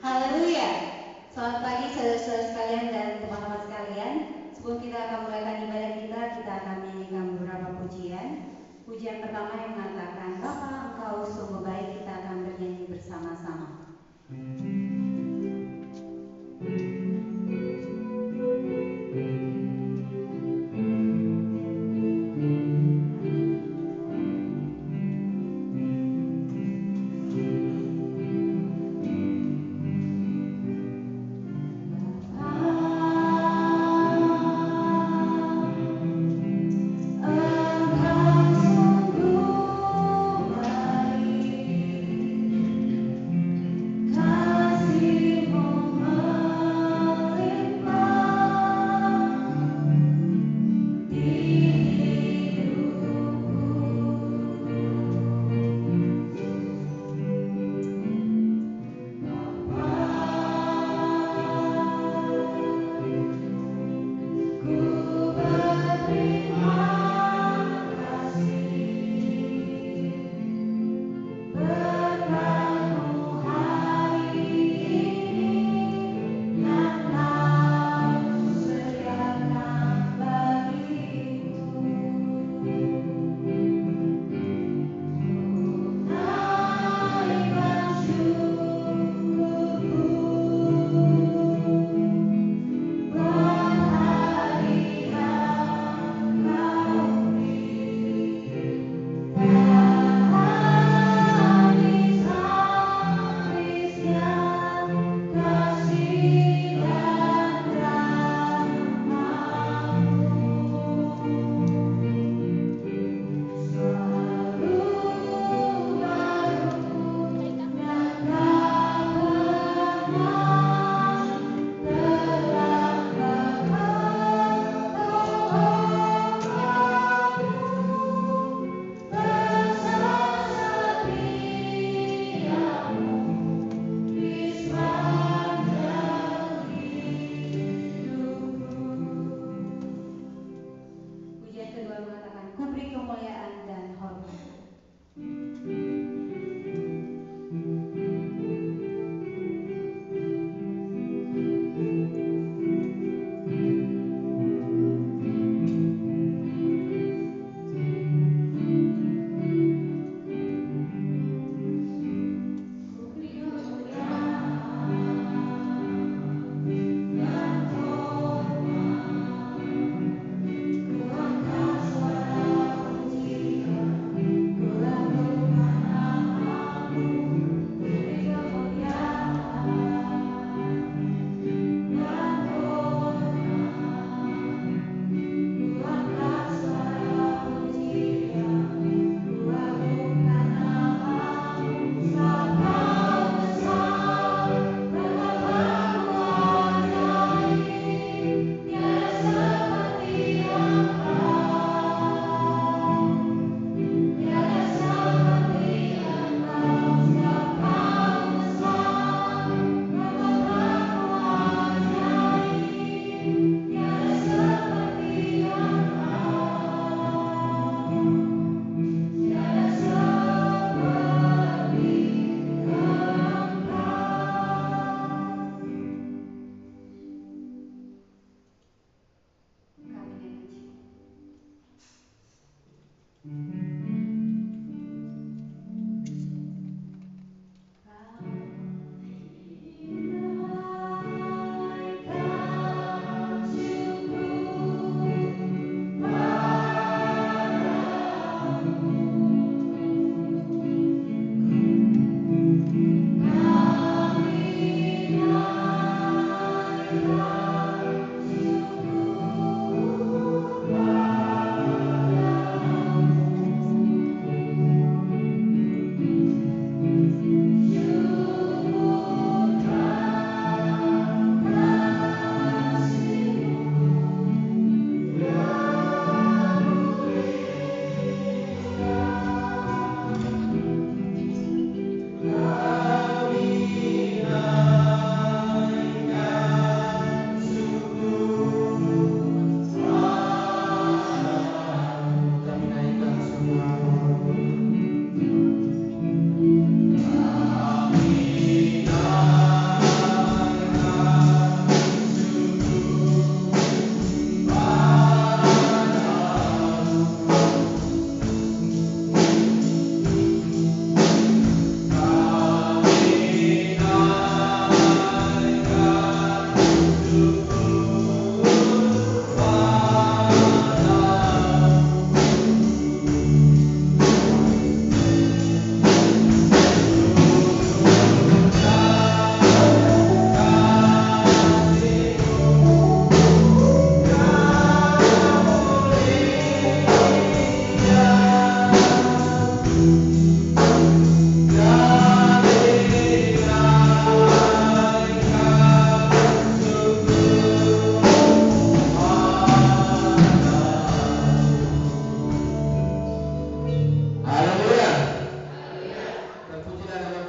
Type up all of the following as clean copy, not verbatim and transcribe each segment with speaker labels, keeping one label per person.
Speaker 1: Haleluya. Selamat pagi saudara-saudara sekalian dan teman-teman sekalian. Sebelum kita akan mulai ibadah kita akan menyanyikan beberapa pujian. Pujian pertama yang mengatakan, Bapa Engkau sungguh baik, kita akan bernyanyi bersama-sama. Engkau sungguh baik.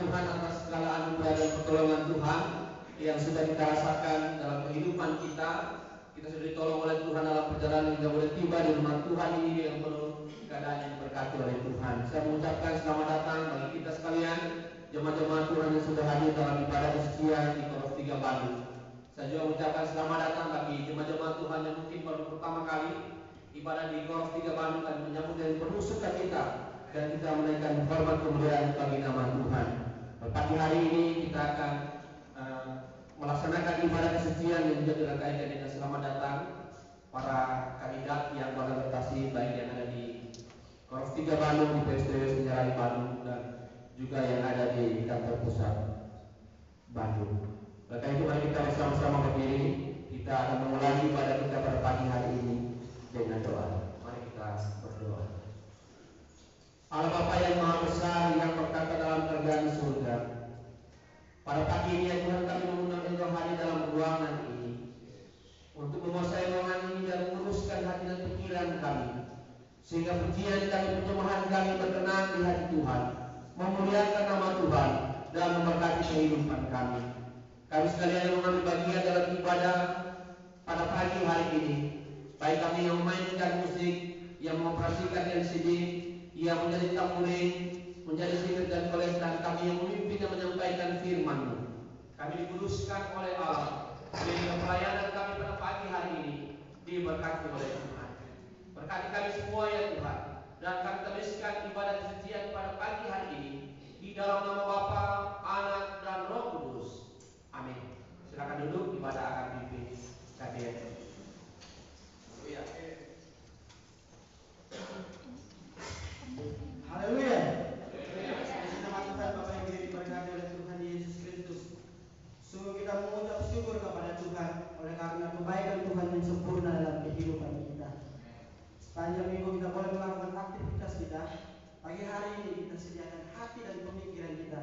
Speaker 2: Tuhan atas segala anugerah dan pertolongan Tuhan yang sudah kita rasakan dalam kehidupan kita. Kita sudah ditolong oleh Tuhan dalam perjalanan kita boleh tiba di rumah Tuhan ini yang penuh keadaan yang diberkati oleh Tuhan. Saya mengucapkan selamat datang bagi kita sekalian, jemaat-jemaat Tuhan yang sudah hadir dalam ibadah kesekian di Korof 3 Bandung. Saya juga mengucapkan selamat datang bagi jemaat-jemaat Tuhan yang mungkin baru pertama kali ibadah di Korof 3 Bandung dan menyambut dengan penuh sukacita dan kita menaikkan hormat kemuliaan bagi nama Tuhan. Pagi hari ini kita akan melaksanakan ibadah kesucian yang juga dirangkaikan dengan selamat datang para kandidat yang berorientasi baik yang ada di Korof 3 Bandung, di PSDW Sejarah Bandung dan juga yang ada di kantor pusat Bandung. Maka itu mari kita bersama-sama berdiri. Kita akan memulai ibadah kita pada pagi hari ini dengan doa. Mari kita berdoa. Allah Bapa yang Maha Besar yang berkata dalam kerajaan surga, pada pagi ini ya Tuhan kami mengundang Engkau hadir dalam ruangan ini untuk menguasai ruangan ini dan menguruskan hati dan pikiran kami, sehingga pujian kami, penyembahan kami berkenan di hati Tuhan, memuliakan nama Tuhan dan memberkati kehidupan kami. Kami sekalian yang mengambil bagian dalam ibadah pada pagi hari ini, baik kami yang memainkan musik, yang mengoperasikan LCD, yang menjadi tamburin, menjadi singer dan koles, dan kami yang memimpin dan menyampaikan firman-Mu. Kami dikuduskan oleh Allah, sehingga pelayanan kami pada pagi hari ini diberkati oleh Tuhan. Berkati kami semua ya Tuhan, dan kami teruskan ibadah kesucian pada pagi hari ini di dalam nama Bapa, Anak, dan Roh Kudus. Amin. Silakan duduk, ibadah akan dipimpin KBR.
Speaker 3: Haleluya. Nama Tuhan Bapa yang diberkati oleh Tuhan Yesus Kristus. Sungguh kita mengucap syukur kepada Tuhan oleh karena kebaikan Tuhan yang sempurna dalam kehidupan kita. Sepanjang minggu kita boleh melakukan aktivitas kita. Pagi hari ini kita sediakan hati dan pemikiran kita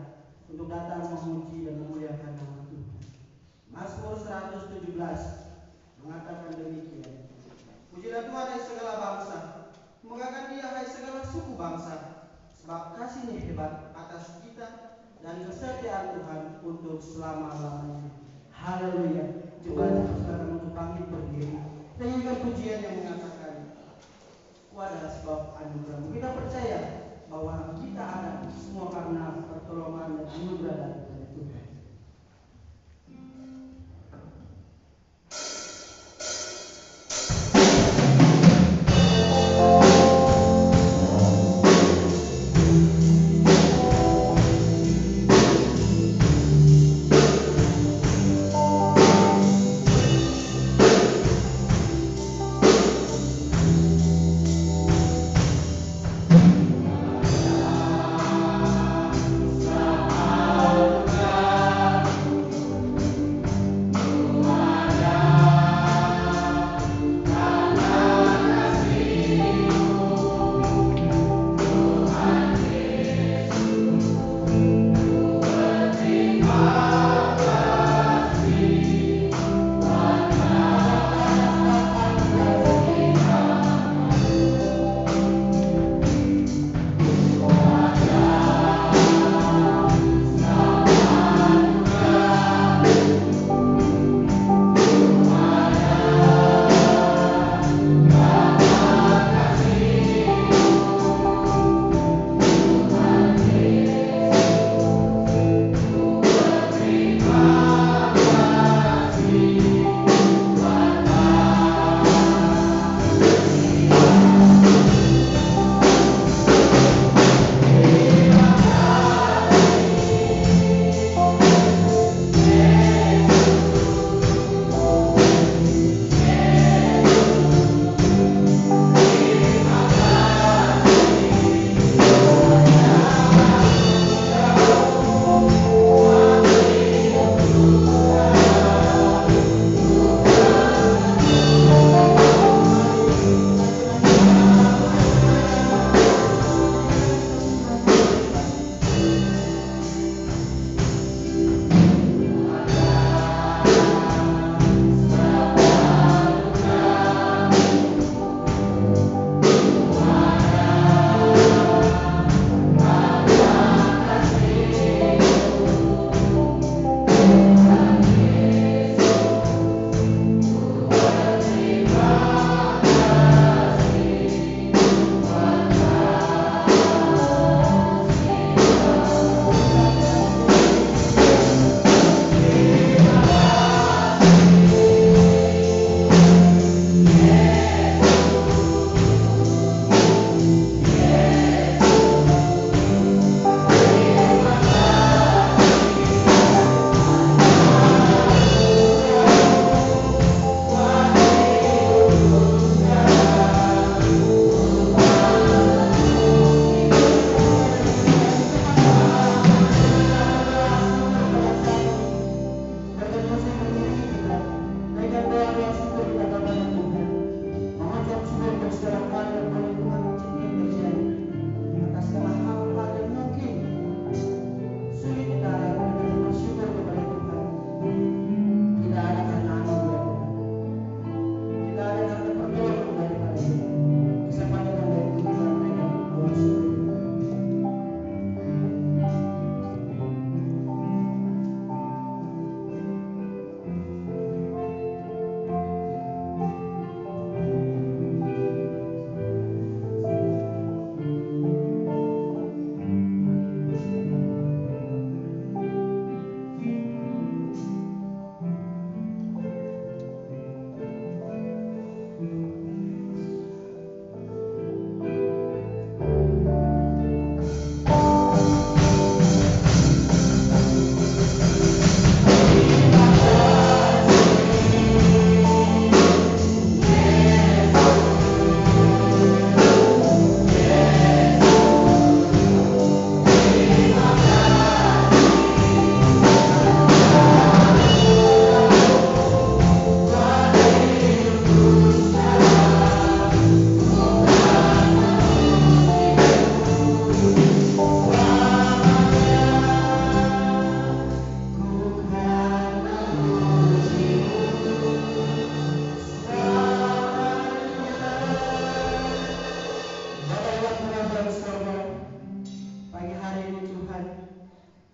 Speaker 3: untuk datang memuji dan memuliakan nama Tuhan. Mazmur 117 mengatakan demikian. Pujilah Tuhan hai segala bangsa, muliakan Dia hai segala suku bangsa, sebab kasih-Nya hebat atas kita dan kesetiaan Tuhan untuk selama-lamanya. Haleluya. Coba saudara untuk bangkit berdiri. Sehingga pujian yang mengatakan, "Ku adalah sebab anugerah-Mu." Kita percaya bahwa kita ada semua karena pertolongan dan anugerah dari Tuhan.
Speaker 4: Sa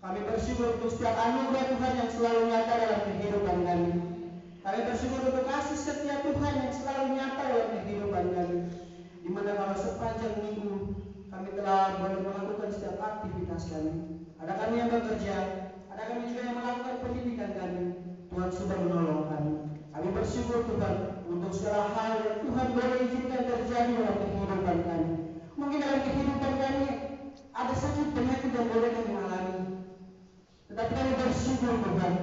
Speaker 3: Kami bersyukur untuk setiap anugerah Tuhan yang selalu nyata dalam kehidupan kami. Kami bersyukur untuk kasih setia Tuhan yang selalu nyata dalam kehidupan kami. Di mana kalau sepanjang minggu kami telah boleh melakukan setiap aktivitas kami. Ada kami yang bekerja, ada kami juga yang melakukan pendidikan kami. Tuhan sudah menolong kami. Kami bersyukur Tuhan untuk segala hal yang Tuhan boleh izinkan terjadi dalam kehidupan kami. Mungkin dalam kehidupan kami ada sakit penyakit yang boleh kami alami. Tetapi kami bersyukur Tuhan,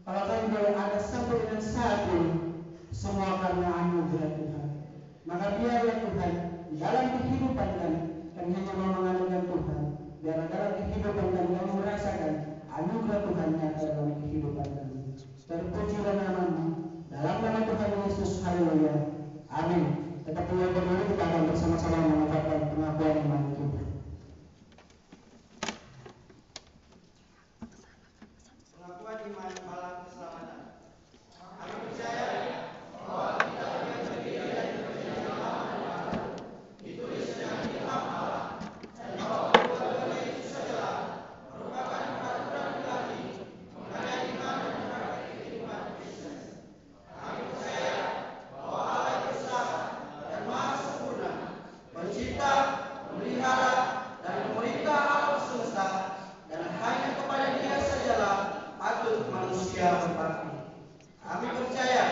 Speaker 3: kalau kami boleh ada sampai dengan saat ini, semua karena anugerah Tuhan. Maka biarlah Tuhan, di dalam kehidupan kami hanya mau mengandalkan Tuhan. Biarlah dalam kehidupan kami merasakan anugerah Tuhan nyata dalam kehidupan kami. Terpujilah nama-Mu, dalam nama Tuhan Yesus, haleluya, amin. Tetap berdiri, kita akan bersama-sama mengucapkan pengakuan iman kita. Pengakuan iman malam keselamatan. Kami percaya bahwa kita yang terdiri dari perjanjian lama ditulis dengan ilham Allah, dan bahwa kedua-duanya itu sajalah merupakan peraturan ilahi mengenai iman dan praktik kehidupan Kristen. Kami percaya bahwa Allah yang besar dan maha sempurna, pencipta, memelihara, dan memerintah alam semesta, dan hanya kepada Dia sajalah patut manusia berbakti. Kami percaya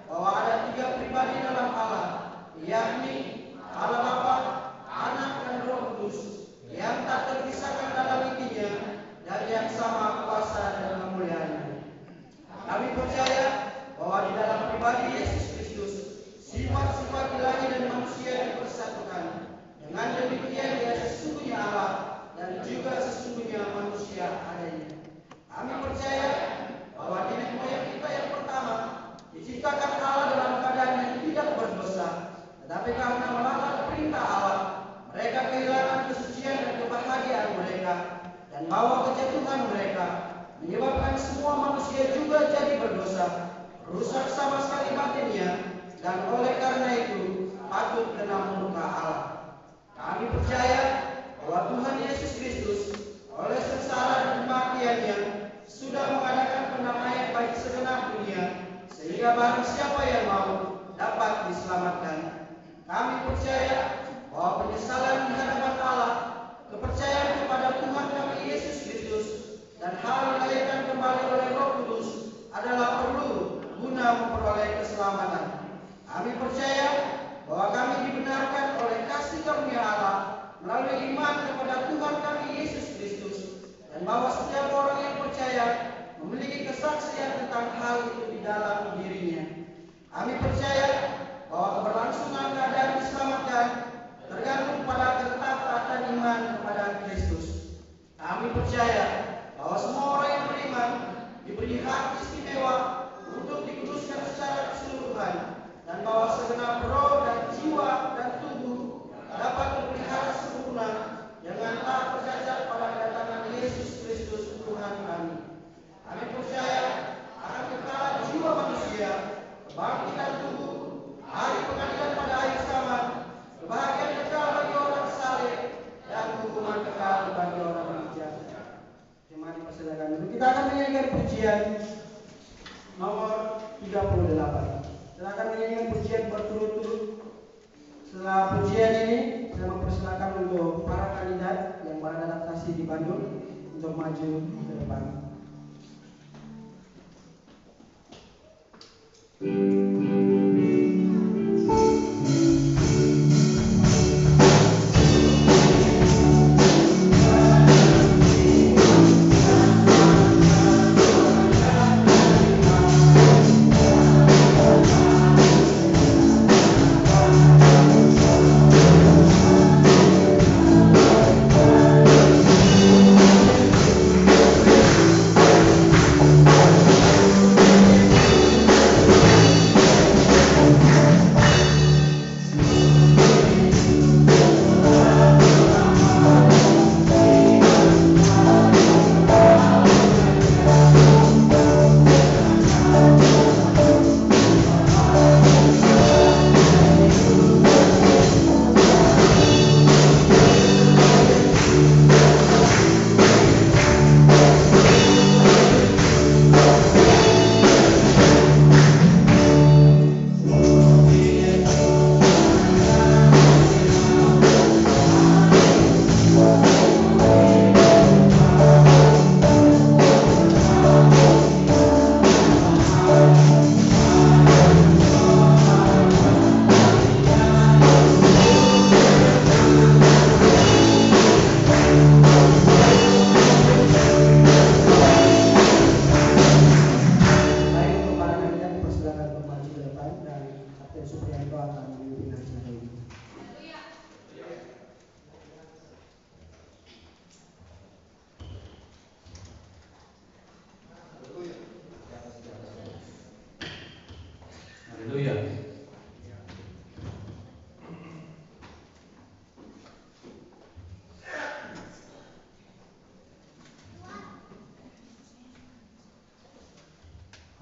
Speaker 3: bahwa ada 3 pribadi dalam Allah, yakni Allah Bapa, Anak, dan Roh Kudus, yang tak terpisahkan dalam intinya dan yang sama kuasa dan kemuliaannya. Kami percaya bahwa di dalam pribadi Yesus Kristus, sifat-sifat ilahi dan manusia dipersatukan. Dengan demikian Dia sesungguhnya Allah dan juga sesungguhnya manusia adanya. Kami percaya bahwa nenek moyang kita yang pertama diciptakan Allah dalam keadaan yang tidak berdosa, tetapi karena melanggar perintah Allah, mereka kehilangan kesucian dan kebahagiaan mereka, dan bahwa kejatuhan mereka menyebabkan semua manusia juga jadi berdosa, rusak sama sekali batinnya, dan oleh karena itu patut kena murka Allah. Kami percaya bahwa Tuhan Yesus Kristus oleh sengsara dan kematiannya sudah mengadakan pendamaian bagi segenap dunia, sehingga barang siapa yang mau dapat diselamatkan. Kami percaya bahwa penyesalan di hadapan Allah, kepercayaan kepada Tuhan kami Yesus Kristus, dan hal dilahirkan kembali oleh Roh Kudus adalah perlu guna memperoleh keselamatan. Kami percaya bahwa kami dibenarkan oleh kasih karunia Allah melalui iman kepada Tuhan kami Yesus Kristus, dan bahwa setiap orang yang percaya memiliki kesaksian tentang hal itu di dalam dirinya. Kami percaya bahwa keberlangsungan keadaan diselamatkan tergantung pada ketaatan iman kepada Kristus. Kami percaya bahwa semua orang yang beriman diberi hak istimewa untuk dikuduskan secara keseluruhan, dan bahwa segenap roh dan jiwa dan tubuh dapat dipelihara sempurna dengan tak tercacat pada kedatangan Yesus Kristus Tuhan kami. Kami percaya akan kekalahan jiwa manusia, kebangkitan tubuh, hari pengadilan pada akhir zaman, kebahagiaan kekal bagi orang saleh, dan hukuman kekal bagi orang bijak. Mari persilakan dulu. Kita akan menyanyikan pujian nomor 38. Kita akan menyanyikan pujian berturut-turut. Setelah pujian ini, saya mempersilakan untuk para kandidat yang beradaptasi di Bandung untuk maju ke depan.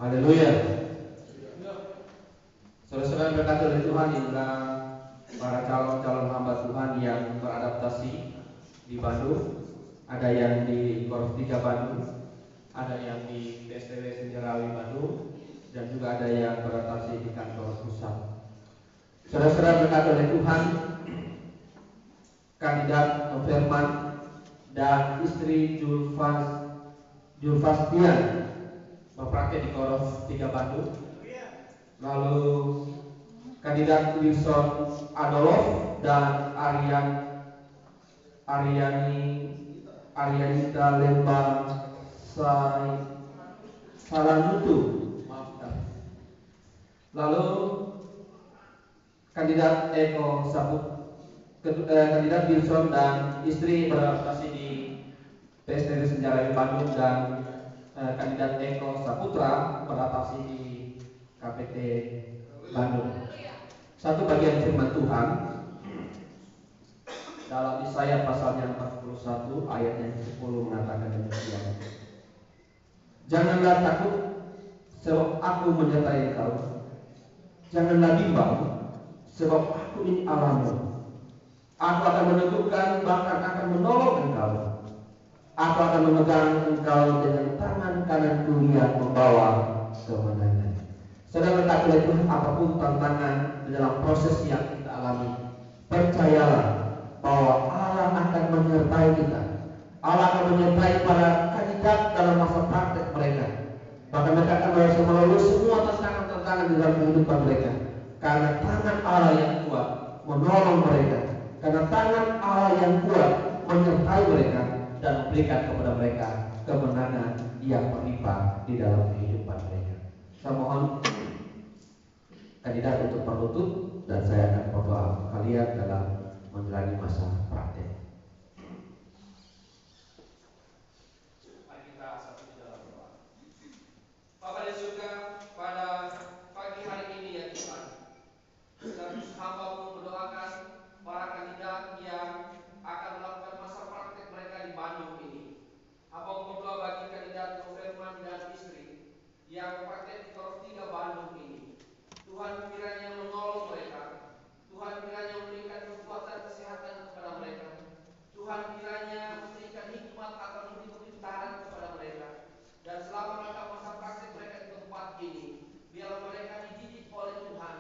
Speaker 2: Haleluya. Saudara-saudara berkati oleh Tuhan, inilah para calon-calon hamba Tuhan yang beradaptasi di Bandung. Ada yang di Korf 3 Bandung, ada yang di PSTW Senjarawi Bandung, dan juga ada yang beradaptasi di kantor pusat. Saudara-saudara berkati oleh Tuhan, kandidat Firman dan istri Julfastian berpraktek di Korf 3 Bandung. Lalu kandidat Wilson Adolf dan Arianita Lemba Salanutu. Lalu kandidat kandidat Wilson dan istri beradaptasi di PSTW Senjarawi Bandung, dan kandidat Eko Saputra beradaptasi di KPT Bandung. Satu bagian firman Tuhan dalam Yesaya pasalnya 41 ayat yang 10 mengatakan demikian. Janganlah takut, sebab aku menyertai engkau. Janganlah bimbang, sebab aku ini Allahmu. Aku akan meneguhkan, bahkan akan menolong engkau. Aku akan memegang engkau dengan tangan kananku yang membawa kemenangan. Saudara berkati oleh Tuhan, apapun tantangan di dalam proses yang kita alami, percayalah bahwa Allah akan menyertai kita. Allah akan menyertai para kandidat dalam masa praktek mereka. Bahkan mereka akan melalui semua tantangan-tantangan di dalam kehidupan mereka. Karena tangan Allah yang kuat menolong mereka. Karena tangan Allah yang kuat menyertai mereka dan memberikan kepada mereka kemenangan yang berlimpah di dalam kehidupan mereka. Saya mohon kandidat untuk penutup, dan saya akan berdoa kalian dalam menjalani masa praktek. Mari kita satu di dalam doa. Bapa di surga, pada pagi hari ini ya Tuhan, hamba-Mu mendoakan para kandidat yang akan melakukan masa praktek mereka di Bandung ini. Hamba berdoa bagi kandidat Firman dan istri yang praktek di Korf 3 Bandung ini. Tuhan kiranya menolong mereka. Tuhan kiranya memberikan kekuatan kesehatan kepada mereka. Tuhan kiranya memberikan hikmat akan budi pemerintahan kepada mereka. Dan selama mereka masa praktek mereka di tempat ini, biarlah mereka dididik oleh Tuhan,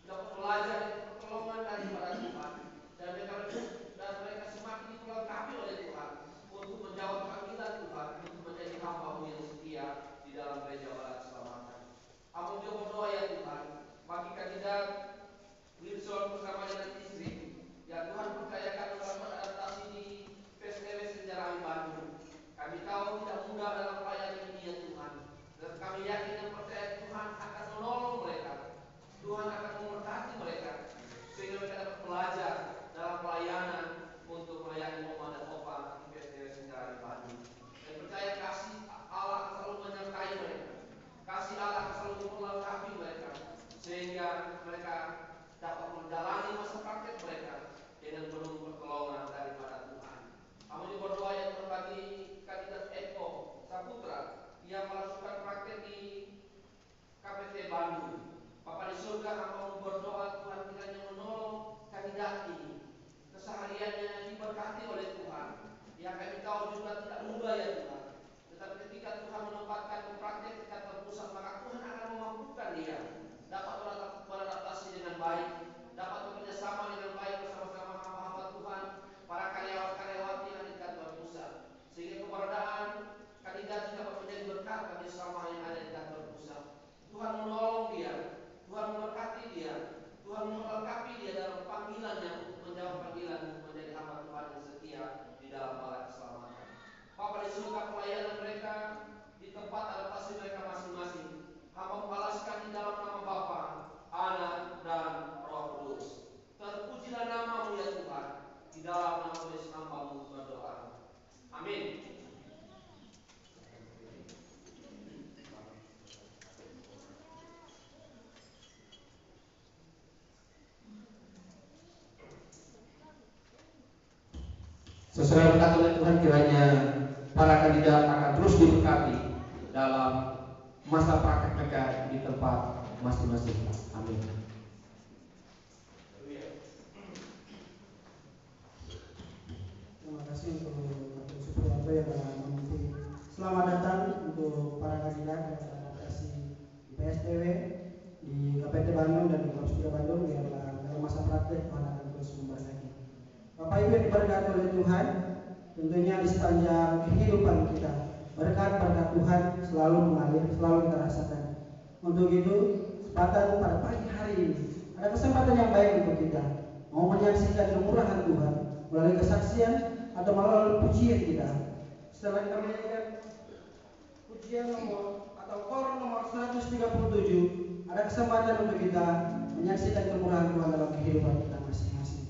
Speaker 2: dapat belajar dari pertolongan daripada Tuhan, dan mereka semakin diperlengkapi oleh Tuhan untuk menjawab panggilan Tuhan, untuk menjadi hamba-Mu yang setia di dalam gereja Barat Keselamatan. Aku juga berdoa ya Tuhan, bagi kandidat Wilson bersama dengan istri yang Tuhan percayakan melakukan adaptasi di PSTW Senjarawi Bandung. Kami tahu tidak mudah dalam pelayanan ini ya Tuhan, dan kami yakin dan percaya Tuhan akan menolong mereka. Tuhan akan memberkati mereka sehingga mereka dapat belajar dalam pelayanan untuk melayani Oma dan Opa di PSTW Senjarawi Bandung. Dan percaya kasih Allah akan selalu menyertai mereka. Kasih Allah akan selalu memperlengkapi mereka sehingga mereka dapat menjalani masa praktek mereka dengan penuh pertolongan daripada Tuhan. Kami juga berdoa yang bagi kandidat Eko Saputra yang melakukan praktek di KPT Bandung. Bapa di surga, hamba berdoa Tuhan kiranya menolong kandidat ini. Kesehariannya diberkati oleh Tuhan. Yang kami tahu juga tidak mudah ya Tuhan. Tetapi ketika Tuhan menempatkan praktek di kantor pusat, maka Tuhan akan memampukan dia dapat beradaptasi dengan baik, dapat bekerja sama dengan baik bersama-sama hamba-hamba Tuhan, para karyawan-karyawati yang ada di kantor pusat, sehingga keberadaan kandidat dapat menjadi berkat bagi sesama yang ada di kantor pusat. Tuhan menolong dia, Tuhan memberkati dia, Tuhan melengkapi dia dalam panggilannya untuk menjawab panggilan menjadi hamba Tuhan yang setia di dalam Barat Keselamatan. Bapa di surga, pelayanan mereka di tempat adaptasi mereka masing-masing, hamba mengalaskan di dalam nama Bapa, Anak, dan Roh Kudus. Terpujilah nama-Mu ya Tuhan, di dalam nama Yesus hamba-Mu berdoa. Amin. Sesuai berkat oleh Tuhan, kiranya para kandidat akan terus diberkati dalam masa praktek mereka di tempat masing-masing. Amin.
Speaker 3: Terima kasih untuk Bapak Supriyanto yang telah memimpin. Selamat datang untuk para kandidat yang telah berprestasi di PSTW, di KPT Bandung dan di Korps 3 Bandung. Biarlah dalam masa praktek Tuhan akan terus memberkati. Bapak Ibu yang diberkati oleh Tuhan, tentunya di sepanjang kehidupan kita berkat-berkat Tuhan selalu mengalir, selalu kita rasakan. Untuk itu, kesempatan pada pagi hari ini ada kesempatan yang baik untuk kita mau menyaksikan kemurahan Tuhan melalui kesaksian atau melalui pujian kita. Setelah kita menyanyikan pujian nomor atau kor nomor 137, ada kesempatan untuk kita menyaksikan kemurahan Tuhan dalam kehidupan kita masing-masing.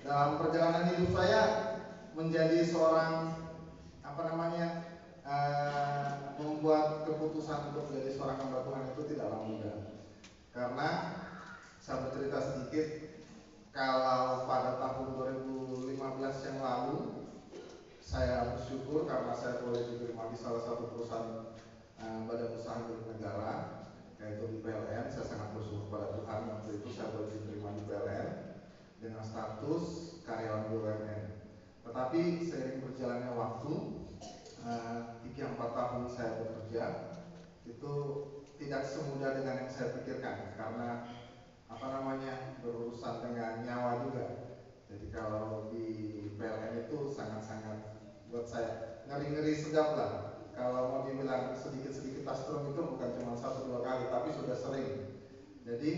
Speaker 4: Dalam perjalanan hidup saya menjadi seorang membuat keputusan untuk menjadi seorang hamba Tuhan itu tidaklah mudah. Karena saya bercerita sedikit, kalau pada tahun 2015 yang lalu saya bersyukur karena saya boleh diterima di salah satu perusahaan badan usaha milik negara, yaitu di PLN. Saya sangat bersyukur pada Tuhan waktu itu saya boleh diterima di PLN dengan status karyawan BUMN. Tetapi seiring berjalannya waktu, 3-4 tahun saya bekerja, itu tidak semudah dengan yang saya pikirkan, karena berurusan dengan nyawa juga. Jadi kalau di PLN itu sangat-sangat buat saya ngeri-ngeri sedap lah. Kalau mau dibilang sedikit-sedikit tastrum itu bukan cuma 1-2 kali, tapi sudah sering. Jadi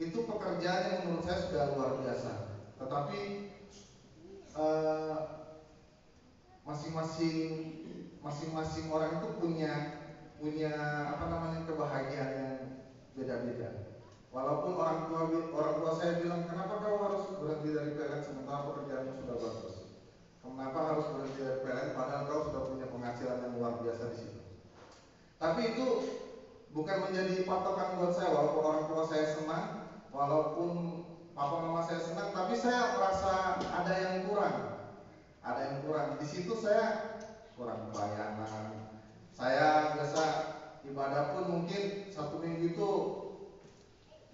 Speaker 4: itu pekerjaan yang menurut saya sudah luar biasa. Tetapi masing-masing orang itu punya kebahagiaan yang beda-beda. Walaupun orang tua saya bilang, kenapa kau harus berhenti dari PLN sementara pekerjaanmu sudah bagus? Kenapa harus berhenti dari PLN padahal kau sudah punya penghasilan yang luar biasa di situ? Tapi itu bukan menjadi patokan buat saya. Walaupun orang tua saya senang, walaupun papa mama saya senang, tapi saya merasa ada yang kurang. Di situ saya kurang pelayanan. Saya biasa ibadah pun mungkin 1 minggu itu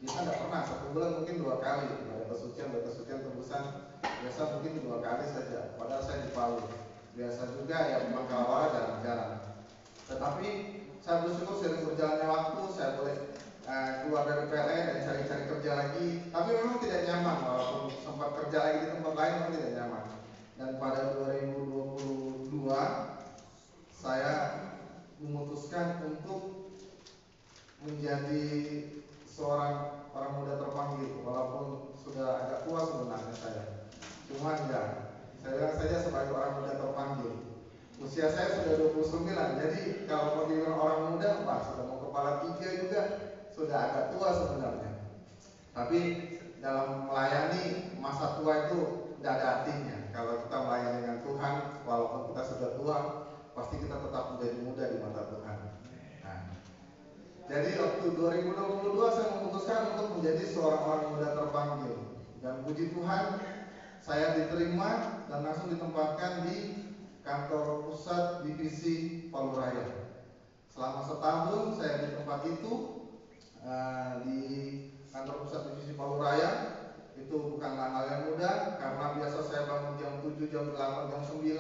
Speaker 4: bisa tidak pernah, 1 bulan mungkin 2 kali. Ibadah kesucian tembusan biasa mungkin 2 kali saja. Padahal saya di Palu. Biasa juga ya memang kalawara jarang-jarang. Tetapi saya bersyukur seiring berjalannya waktu saya boleh keluar dari PLN dan cari-cari kerja lagi. Tapi memang tidak nyaman, walaupun sempat kerja lagi di tempat lain memang tidak nyaman. Dan pada 2022 saya memutuskan untuk menjadi seorang orang muda terpanggil, walaupun sudah agak tua sebenarnya saya. Cuman ya, saya bilang saja sebagai orang muda terpanggil. Usia saya sudah 29, jadi kalau mau dibilang orang muda, sudah mau kepala 3 juga, sudah agak tua sebenarnya. Tapi dalam melayani masa tua itu tidak ada artinya. Kalau kita melayani dengan Tuhan, walaupun kita sudah tua, pasti kita tetap menjadi muda di mata Tuhan. Nah, jadi waktu 2022 saya memutuskan untuk menjadi seorang orang muda terpanggil. Dan puji Tuhan, saya diterima dan langsung ditempatkan di kantor pusat divisi Palu Raya. Selama setahun saya di tempat itu, di kantor pusat divisi Palu Raya. Itu bukanlah hal yang mudah, karena biasa saya bangun jam 7, jam 8, jam 9.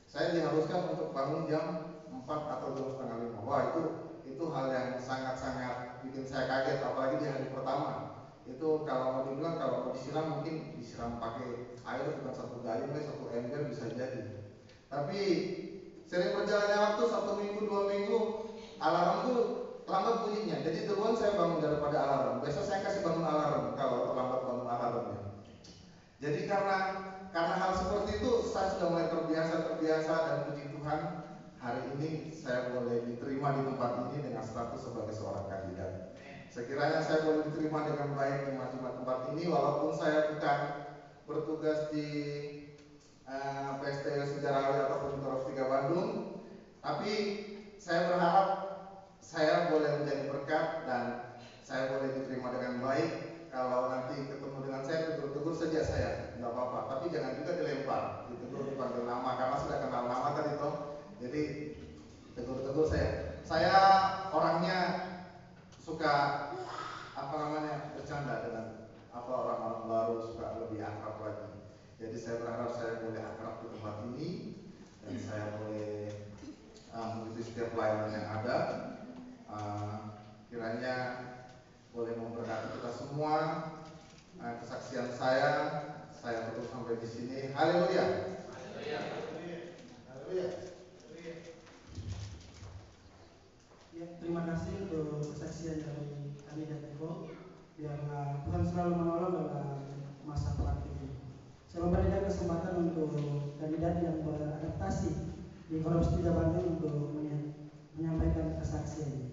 Speaker 4: Saya diharuskan untuk bangun jam 4 atau jam setengah 5. Wah, itu hal yang sangat-sangat bikin saya kaget, apalagi di hari pertama. Itu kalau mau dibilang, kalau mau disiram mungkin disiram pakai air, bukan satu gayung, satu ember bisa jadi. Tapi sering berjalannya waktu, 1 minggu, 2 minggu, alarmku lambat bunyinya. Jadi duluan saya bangun daripada alarm. Biasa saya kasih bangun alarm kalau terlambat bangun alarmnya. Jadi karena hal seperti itu saya sudah mulai terbiasa dan puji Tuhan, hari ini saya boleh diterima di tempat ini dengan status sebagai seorang kandidat. Sekiranya saya boleh diterima dengan baik di macam tempat ini, walaupun saya bukan bertugas di PSTW Sejarawi ataupun Korps 3 Bandung, tapi saya berharap saya boleh menjadi berkat dan saya boleh diterima dengan baik. Kalau nanti ketemu dengan saya, tegur-tegur saja saya, nggak apa-apa. Tapi jangan juga dilempar, ditegur dipanggil nama, karena sudah kenal nama tadi toh. Jadi tegur-tegur saya. Saya orangnya suka bercanda dengan orang-orang baru, suka lebih akrab lagi. Jadi saya berharap saya boleh akrab di tempat ini dan saya boleh mengikuti setiap pelayanan yang ada. Kiranya boleh memberkati kita semua. Kesaksian saya tutup sampai di sini. Haleluya. Haleluya. Haleluya.
Speaker 3: Ya, terima kasih untuk kesaksian dari kandidat Eko. Biarlah Tuhan selalu menolong dalam masa praktik ini. Saya memberikan kesempatan untuk kandidat yang beradaptasi di Korps 3 Bandung untuk menyampaikan kesaksian.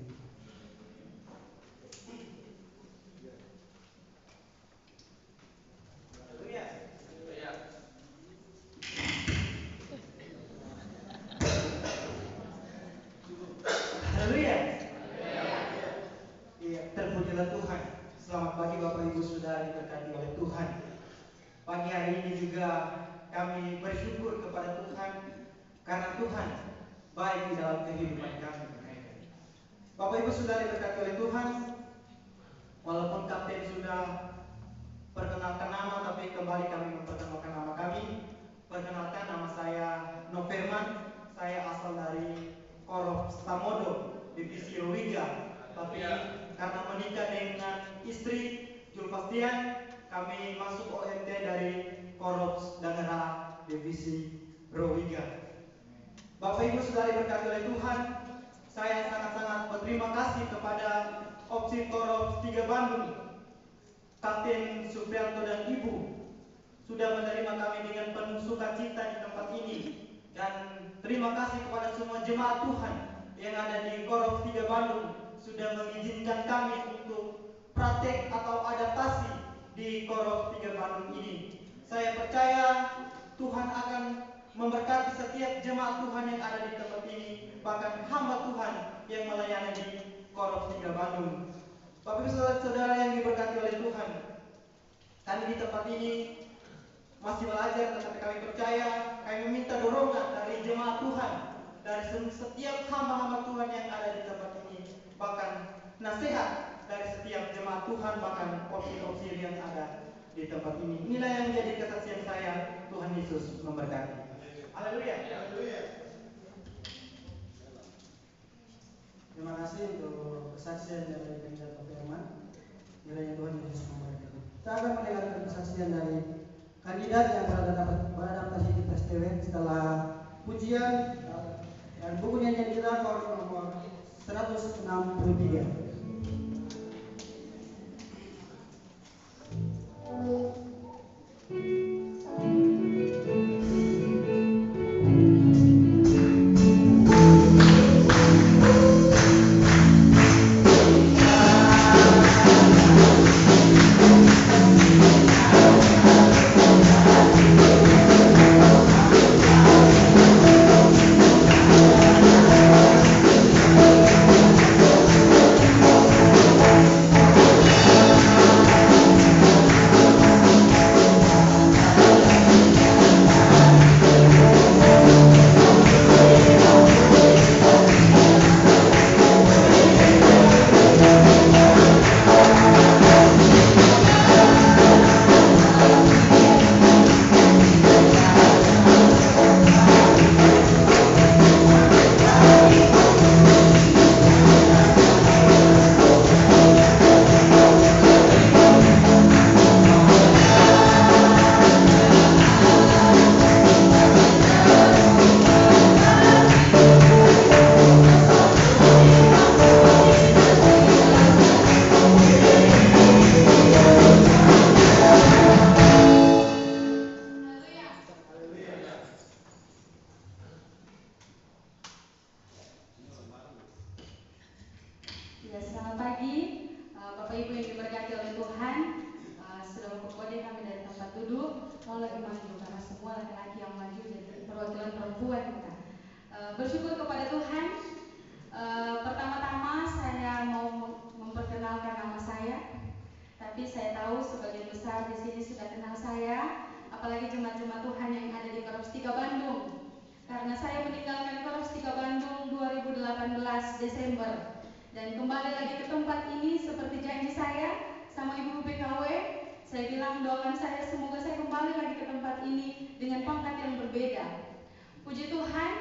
Speaker 3: Terpujilah Tuhan. Selamat pagi Bapak Ibu Saudara diberkati oleh Tuhan. Pagi hari ini juga kami bersyukur kepada Tuhan karena Tuhan baik di dalam kehidupan kami. Bapak Ibu Saudara diberkati oleh Tuhan. Walaupun kapten sudah perkenalkan nama, tapi kembali kami memperkenalkan nama kami. Perkenalkan, nama saya Noverman. Saya asal dari Korps Tamodo, Divisi Rowiga. Tapi karena menikah dengan istri Julpastian, kami masuk OMT dari Korps Dangera Divisi Rowiga. Bapak Ibu Saudara diberkati oleh Tuhan, saya sangat-sangat berterima kasih kepada Opsi Korps 3 Bandung, Kapten Suprianto dan Ibu sudah menerima kami dengan penuh sukacita di tempat ini. Dan terima kasih kepada semua jemaat Tuhan yang ada di Korps 3 Bandung sudah mengizinkan kami untuk praktek atau adaptasi di Korps 3 Bandung ini. Saya percaya Tuhan akan memberkati setiap jemaat Tuhan yang ada di tempat ini, bahkan hamba Tuhan yang melayani di Korps 3 Bandung. Bapak Ibu Saudara yang diberkati oleh Tuhan, kami di tempat ini masih belajar, tetapi kami percaya, kami meminta dorongan dari jemaat Tuhan, dari setiap hamba-hamba Tuhan yang ada di tempat ini, bahkan nasihat dari setiap jemaat Tuhan, bahkan opsi-opsi yang ada di tempat ini. Inilah yang menjadi kesaksian saya. Tuhan Yesus memberkati. Haleluya. Haleluya. Terima kasih untuk kesaksian dari kandidat Firman. Kiranya Tuhan Yesus memberkati. Kita akan mendengarkan kesaksian dari kandidat yang beradaptasi di PSTW setelah pujian dan buku nyanyian kita nomor 163.
Speaker 1: Bapak Ibu yang diberkati oleh Tuhan, sudah memperboleh kami dari tempat duduk, tolong lebih maju karena semua laki-laki yang maju jadi perwakilan perempuan kita. Bersyukur kepada Tuhan. Pertama-tama saya mau memperkenalkan nama saya, tapi saya tahu sebagian besar di sini sudah kenal saya, apalagi jemaat-jemaat Tuhan yang ada di Korps 3 Bandung. Karena saya meninggalkan Korps 3 Bandung 2018 Desember dan kembali lagi ke tempat ini seperti janji saya sama Ibu PKW. Saya bilang doakan saya semoga saya kembali lagi ke tempat ini dengan pangkat yang berbeda. Puji Tuhan,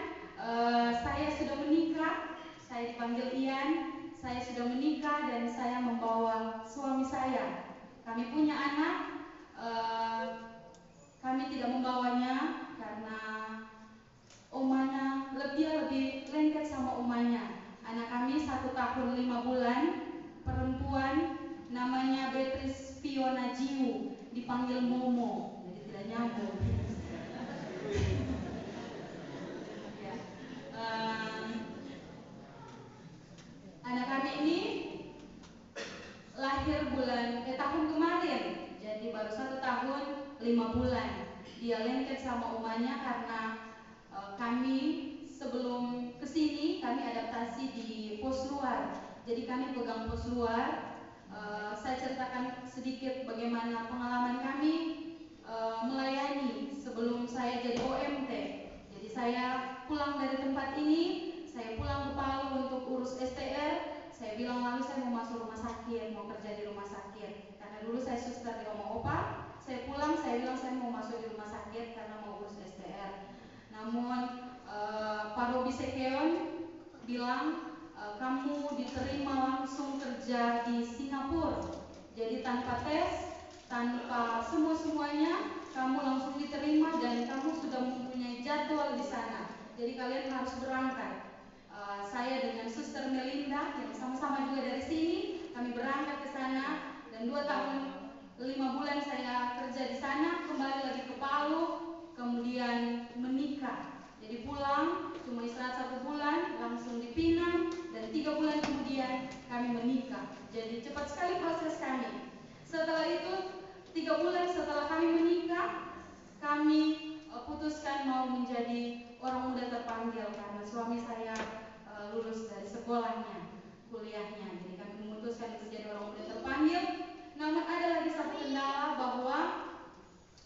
Speaker 1: saya sudah menikah. Saya dipanggil Ian, saya sudah menikah dan saya membawa suami saya. Kami punya anak, kami tidak membawanya karena omanya lebih lengket sama omanya. Anak kami 1 tahun 5 bulan, perempuan, namanya Beatrice Fiona Jiu, dipanggil Momo, jadi tidak nyambung. Ya. Anak kami ini lahir tahun kemarin, jadi baru 1 tahun 5 bulan. Dia lengket sama omanya karena kami sebelum kesini kami adaptasi di pos luar. Jadi kami pegang pos luar. Saya ceritakan sedikit bagaimana pengalaman kami melayani sebelum saya jadi OMT. Jadi saya pulang dari tempat ini, saya pulang ke Palu untuk urus STR. Saya bilang lalu saya mau masuk rumah sakit, mau kerja di rumah sakit. Karena dulu saya suster di Oma Opa. Saya pulang, saya bilang saya mau masuk di rumah sakit karena mau urus STR. Namun Pak Robi Sekeon bilang kamu diterima langsung kerja di Singapura. Jadi tanpa tes, tanpa semuanya, kamu langsung diterima dan kamu sudah mempunyai jadwal di sana. Jadi kalian harus berangkat. Saya dengan Suster Melinda yang sama-sama juga dari sini, kami berangkat ke sana dan 2 tahun 5 bulan saya kerja di sana, kembali lagi ke Palu, kemudian menikah. Jadi pulang, cuma istirahat 1 bulan, langsung dipinang dan 3 bulan kemudian kami menikah. Jadi cepat sekali proses kami. Setelah itu 3 bulan setelah kami menikah, kami putuskan mau menjadi orang muda terpanggil karena suami saya lulus dari sekolahnya, kuliahnya. Jadi kami memutuskan untuk jadi orang muda terpanggil. Namun ada lagi satu kendala bahwa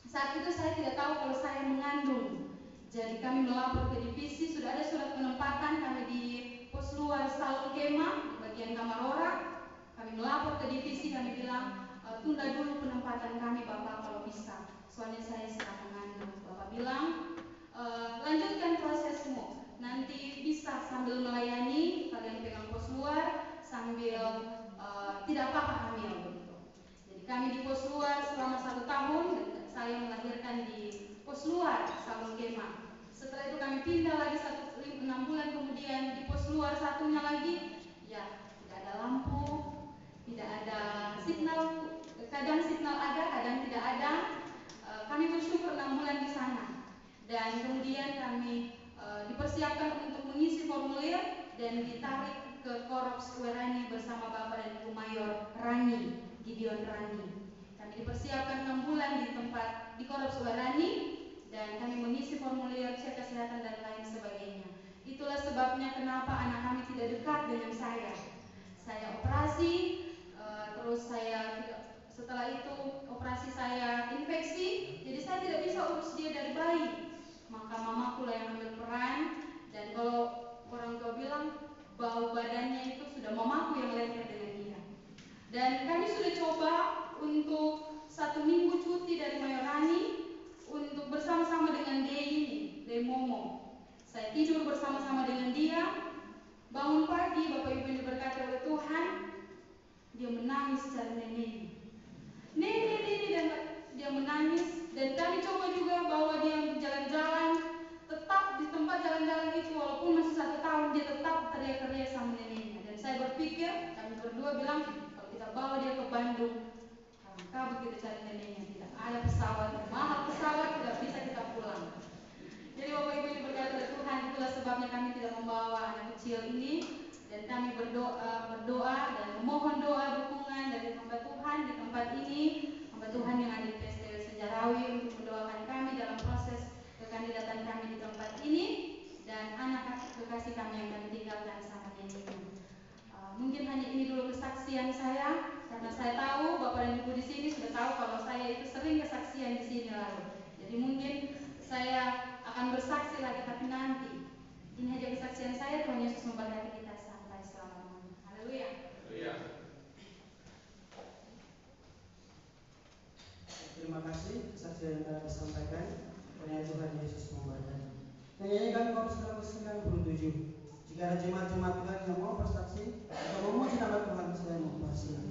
Speaker 1: saat itu saya tidak tahu kalau saya mengandung. Jadi kami melapor ke divisi, sudah ada surat penempatan kami di pos luar Salon Kema di bagian kamar orang. Kami melapor ke divisi, kami bilang tunda dulu penempatan kami Bapak kalau bisa. Soalnya saya sedang mengandung. Bapak bilang lanjutkan prosesmu. Nanti bisa sambil melayani, kalian pegang pos luar sambil tidak apa-apa hamil begitu. Jadi kami di pos luar selama 1 tahun, saya melahirkan di pos luar Salon Kema. Setelah itu kami pindah lagi 6 bulan kemudian di pos luar satunya lagi, ya tidak ada lampu, tidak ada signal, kadang signal ada, kadang tidak ada. Kami bersyukur 6 bulan di sana dan kemudian kami dipersiapkan untuk mengisi formulir dan ditarik ke Korps Werani bersama Bapak dan Ibu Mayor Rani, Gideon Rani. Kami dipersiapkan 6 bulan di tempat di Korps Werani dan kami mengisi formulir cek kesehatan dan lain sebagainya. Itulah sebabnya kenapa anak kami tidak dekat dengan saya. Saya operasi, terus saya setelah itu operasi saya infeksi, jadi saya tidak bisa urus dia dari bayi. Maka mamaku lah yang ambil peran, dan kalau orang tua bilang bau badannya itu sudah mamaku yang lengket dengan dia. Dan kami sudah coba untuk 1 minggu cuti dari Mayorani untuk bersama-sama dengan Dei Momo. Saya tidur bersama-sama dengan dia. Bangun pagi, Bapak Ibu yang diberkati oleh Tuhan, dia menangis cari neneknya. Nenek, dan dia menangis. Dan kami coba juga bawa dia untuk jalan-jalan. Tetap di tempat jalan-jalan itu, walaupun masih 1 tahun, dia tetap teriak-teriak sama neneknya. Dan saya berpikir, kami berdua bilang, kalau kita bawa dia ke Bandung, kabut kita cari neneknya, tidak ada pesawat, mahal pesawat, tidak bisa kita pulang. Jadi Bapak Ibu yang diberkati oleh Tuhan, itulah sebabnya kami tidak membawa anak kecil ini, dan kami berdoa dan memohon doa dukungan dari
Speaker 5: kalau saya itu sering kesaksian di sini lalu. Jadi mungkin saya akan bersaksi lagi, tapi nanti. Ini aja kesaksian saya. Tuhan Yesus memberkati kita sampai selamanya. Haleluya.
Speaker 3: Terima kasih kesaksian yang telah disampaikan. Kiranya Tuhan Yesus memberkati. Nyanyikan Korintus 97. Jika ada jemaat-jemaat Tuhan yang mau bersaksi atau memuji nama Tuhan, saya mau bersaksi.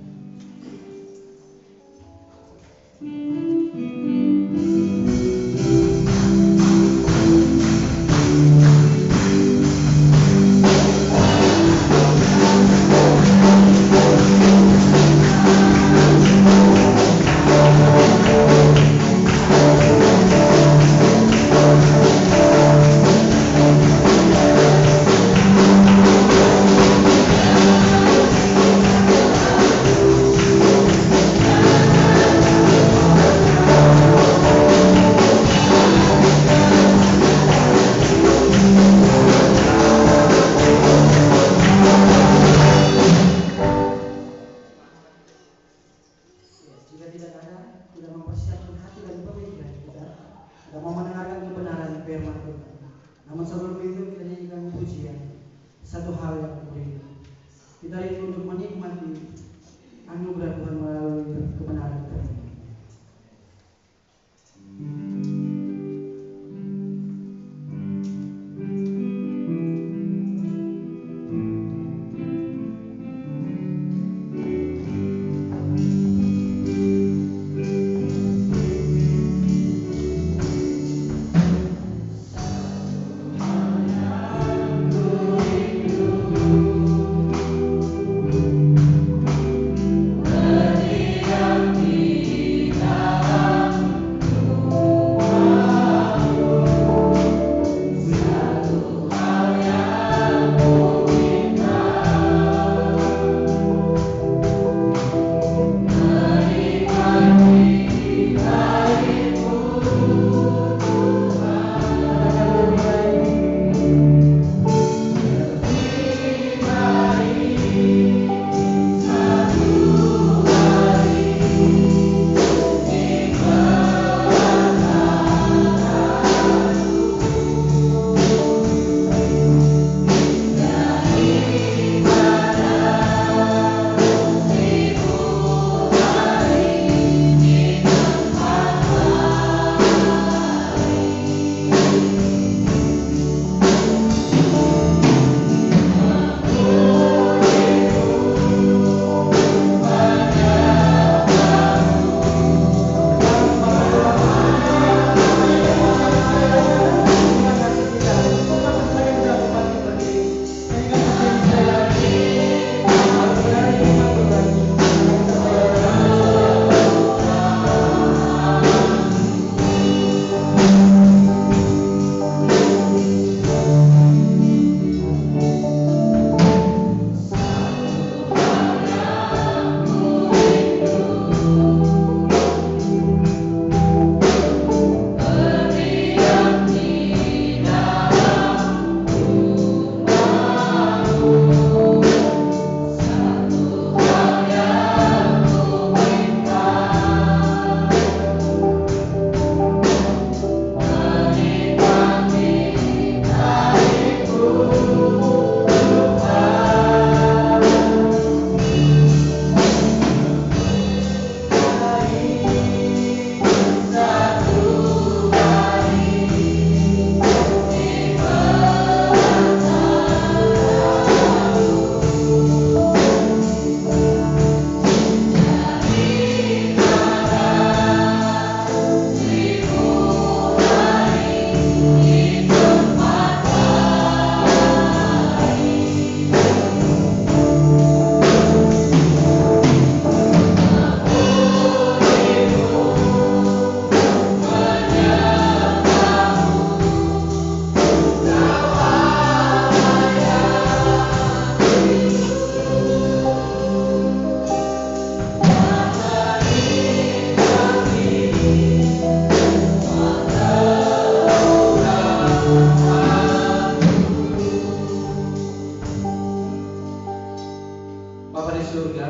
Speaker 2: Bapa di surga,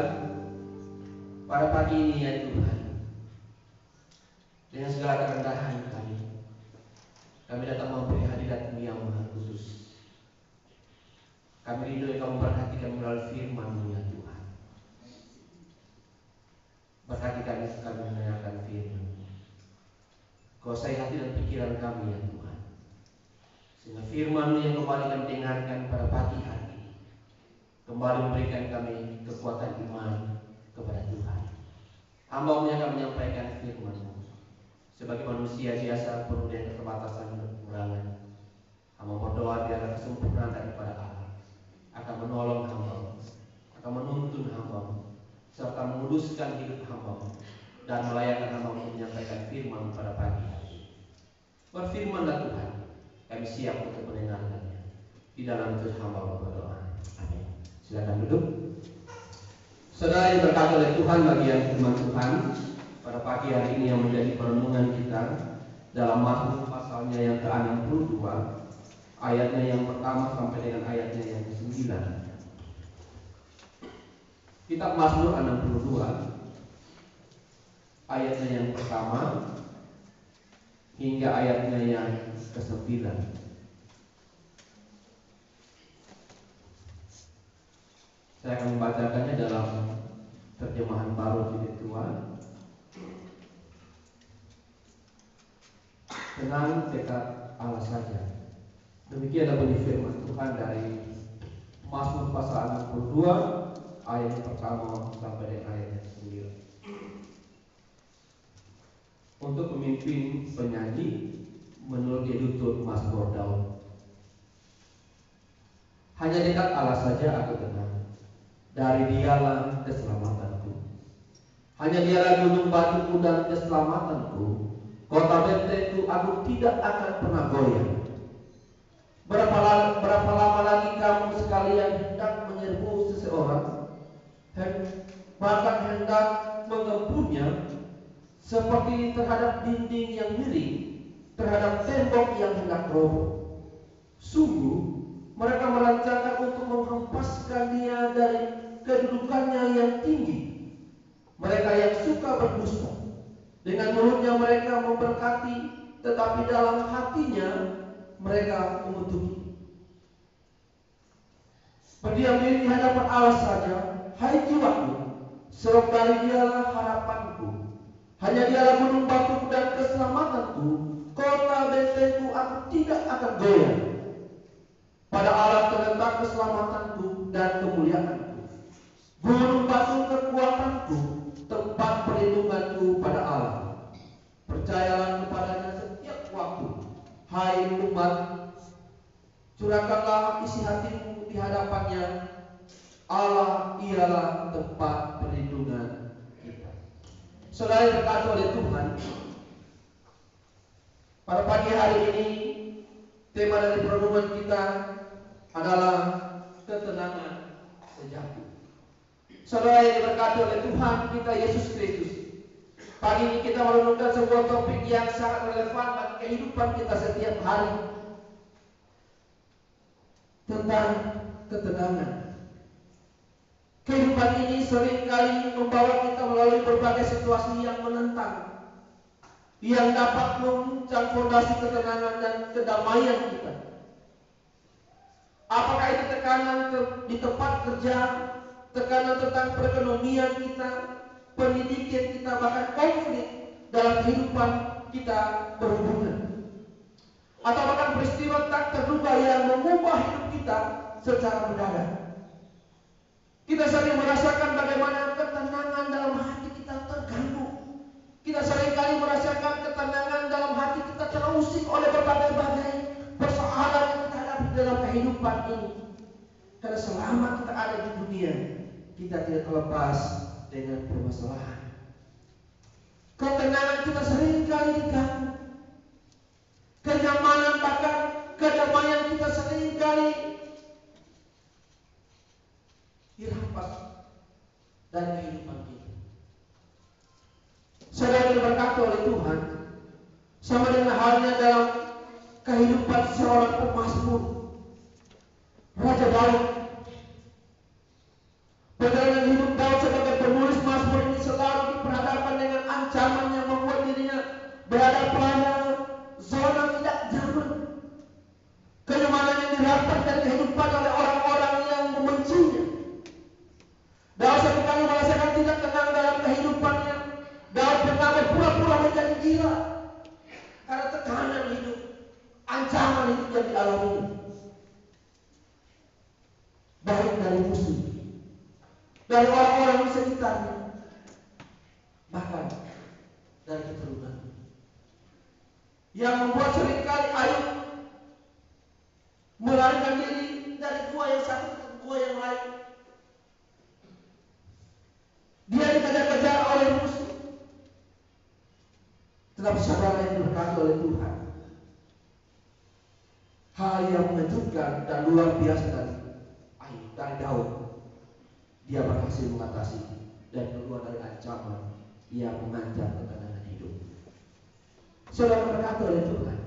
Speaker 2: pada pagi ini ya Tuhan, Dengan segala kerendahan kami datang memberi hadirat-Mu yang Maha Kudus. Kami rindu Engkau memperhatikan melalui firman-Mu ya Tuhan. Berkati kami mendengarkan firman-Mu. Kuasai hati dan pikiran kami ya Tuhan, sehingga firman-Mu yang kembali kami dengarkan pada pagi hari kembali memberikan kami kekuatan iman kepada Tuhan. Hamba-Mu yang akan menyampaikan firman-Mu. Sebagai manusia biasa penuh dengan keterbatasan dan kekurangan, hamba berdoa biarlah kesempurnaan daripada Allah akan menolong hamba-Mu, akan menuntun hamba-Mu, serta menguduskan hidup hamba-Mu dan melayakkan hamba-Mu untuk menyampaikan firman pada pagi hari. Berfirmanlah Tuhan, kami siap untuk mendengarkannya. Di dalam Yesus hamba-Mu berdoa. Amin. Silakan duduk. Saudara yang berkati oleh Tuhan, bagian firman Tuhan pada pagi hari ini yang menjadi perenungan kita dalam Mazmur pasalnya yang ke-62, ayatnya yang pertama sampai dengan ayatnya yang ke-9. Kitab Mazmur 62, ayatnya yang pertama hingga ayatnya yang ke-9. Saya akan membacakannya dalam terjemahan baru jilid 2. Tenang dekat Allah saja. Demikianlah bunyi firman Tuhan dari Mazmur pasal 62 ayat yang pertama sampai dengan ayat yang 9. Untuk pemimpin penyanyi menurut Yedutur Mazmur Daud. Hanya dekat Allah saja aku tenang, dari Dialah keselamatanku. Hanya Dialah gunung batuku dan keselamatanku. Kota bentenku aku tidak akan pernah goyah. Berapa lama lagi kamu sekalian hendak menyerbu seseorang, bahkan hendak mengempunya, seperti terhadap dinding yang miring, terhadap tembok yang hendak roboh. Sungguh mereka merancangkan untuk menghempaskan dia dari kedudukannya yang tinggi. Mereka yang suka berdusta, dengan mulutnya mereka memberkati, tetapi dalam hatinya mereka mengutuki. Berdiam diri di hadapan Allah saja, hai jiwaku, sebab dari Dialah harapanku. Hanya Dialah gunung batuku dan keselamatanku, kota bentengku aku tidak akan goyah. Pada Allah terletak keselamatanku dan kemuliaanku. Gunung batu kekuatanku, tempat perlindunganku pada Allah. Percayalah kepadanya setiap waktu, hai umat, curahkanlah isi hatimu di hadapannya. Allah ialah tempat perlindungan kita. Saudara yang dikasihi oleh Tuhan, pada pagi hari ini tema dari perenungan kita adalah ketenangan sejati. Saudara yang diberkati oleh Tuhan kita Yesus Kristus, pagi ini kita merenungkan sebuah topik yang sangat relevan bagi kehidupan kita setiap hari, tentang ketenangan. Kehidupan ini seringkali membawa kita melalui berbagai situasi yang menentang, yang dapat menguncang fondasi ketenangan dan kedamaian kita. Apakah itu tekanan di tempat kerja, tekanan tentang perekonomian kita, pendidikan kita, bahkan konflik dalam kehidupan kita berhubungan, atau bahkan peristiwa tak terduga yang mengubah hidup kita secara mendadak. Kita sering merasakan bagaimana ketenangan dalam hati kita terganggu. Kita seringkali merasakan ketenangan dalam hati kita terusik oleh berbagai persoalan yang kita hadapi dalam kehidupan ini. Karena selama kita ada di dunia, kita tidak terlepas dengan permasalahan. Ketenangan kita seringkali diganggu. Kenyamanan bahkan kedamaian kita seringkali dirampas dari kehidupan kita. Saudara diberkati oleh Tuhan, sama dengan halnya dalam kehidupan seorang pemazmur, Raja Daud. Perjalanan hidup Daud sebagai penulis mazmur ini selalu diperhadapkan dengan ancaman yang membuat dirinya gila karena tekanan hidup, ancaman hidup yang dialami, baik dari musuh, dari orang-orang di sekitarnya, bahkan dari keturunan, yang membuat seringkali Ayub melarikan diri dari gua yang satu ke gua yang lain. Dia dikejar-kejar oleh musuh. Tetapi saudara yang diberkati oleh Tuhan, hal yang mengejutkan dan luar biasa dari Daud, dia berhasil mengatasi dan keluar dari ancaman yang mengancam ketenangan hidup. Saudara berkati oleh Tuhan.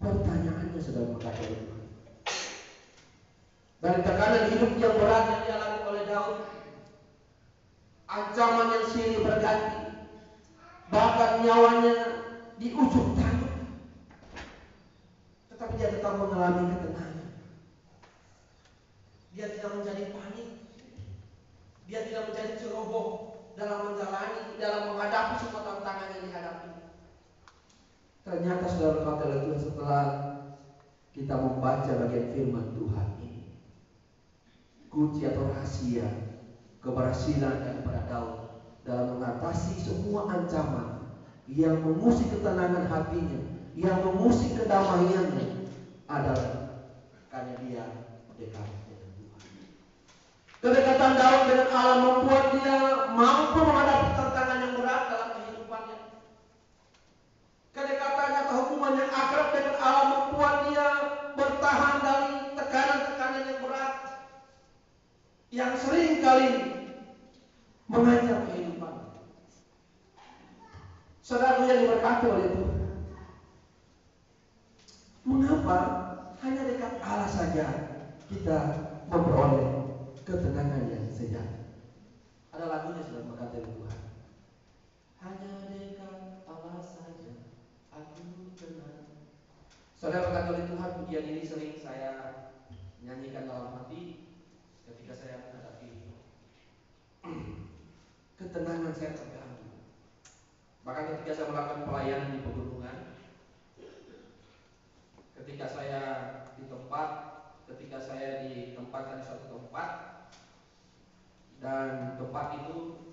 Speaker 2: Pertanyaannya saudara berkati oleh Tuhan. Dari tekanan hidup yang berat yang dialami oleh Daud, ancaman yang silih berganti, bahkan nyawanya di ujung tanduk, tetapi dia tetap mengalami ketenangan. Dia tidak menjadi panik, dia tidak menjadi ceroboh dalam menghadapi semua tantangan yang dihadapi. Ternyata saudara berkata oleh Tuhan, setelah kita membaca bagian firman Tuhan ini, kunci atau rahasia keberhasilan daripada Daud dalam mengatasi semua ancaman yang mengusik ketenangan hatinya, yang mengusik kedamaiannya, adalah karena dia dekat dengan Tuhan. Kedekatan Daud dengan Allah membuat dia mampu menghadapi tantangan yang berat dalam kehidupannya. Kedekatannya atau hubungan yang akrab dengan Allah membuat dia bertahan dari tekanan-tekanan yang berat yang sering kali mengancam kehidupan. Saudara yang diberkati oleh Tuhan, mengapa hanya dekat Allah saja kita memperoleh ketenangan yang sejati? Ada lagunya saudara berkati oleh Tuhan. Hanya dekat Allah saja aku tenang. Saudara berkati oleh Tuhan, pujian ini sering saya nyanyikan dalam hati ketika saya menghadapi ketenangan saya terganggu. Bahkan ketika saya melakukan pelayanan di pegunungan, ketika saya ditempatkan di suatu tempat dan tempat itu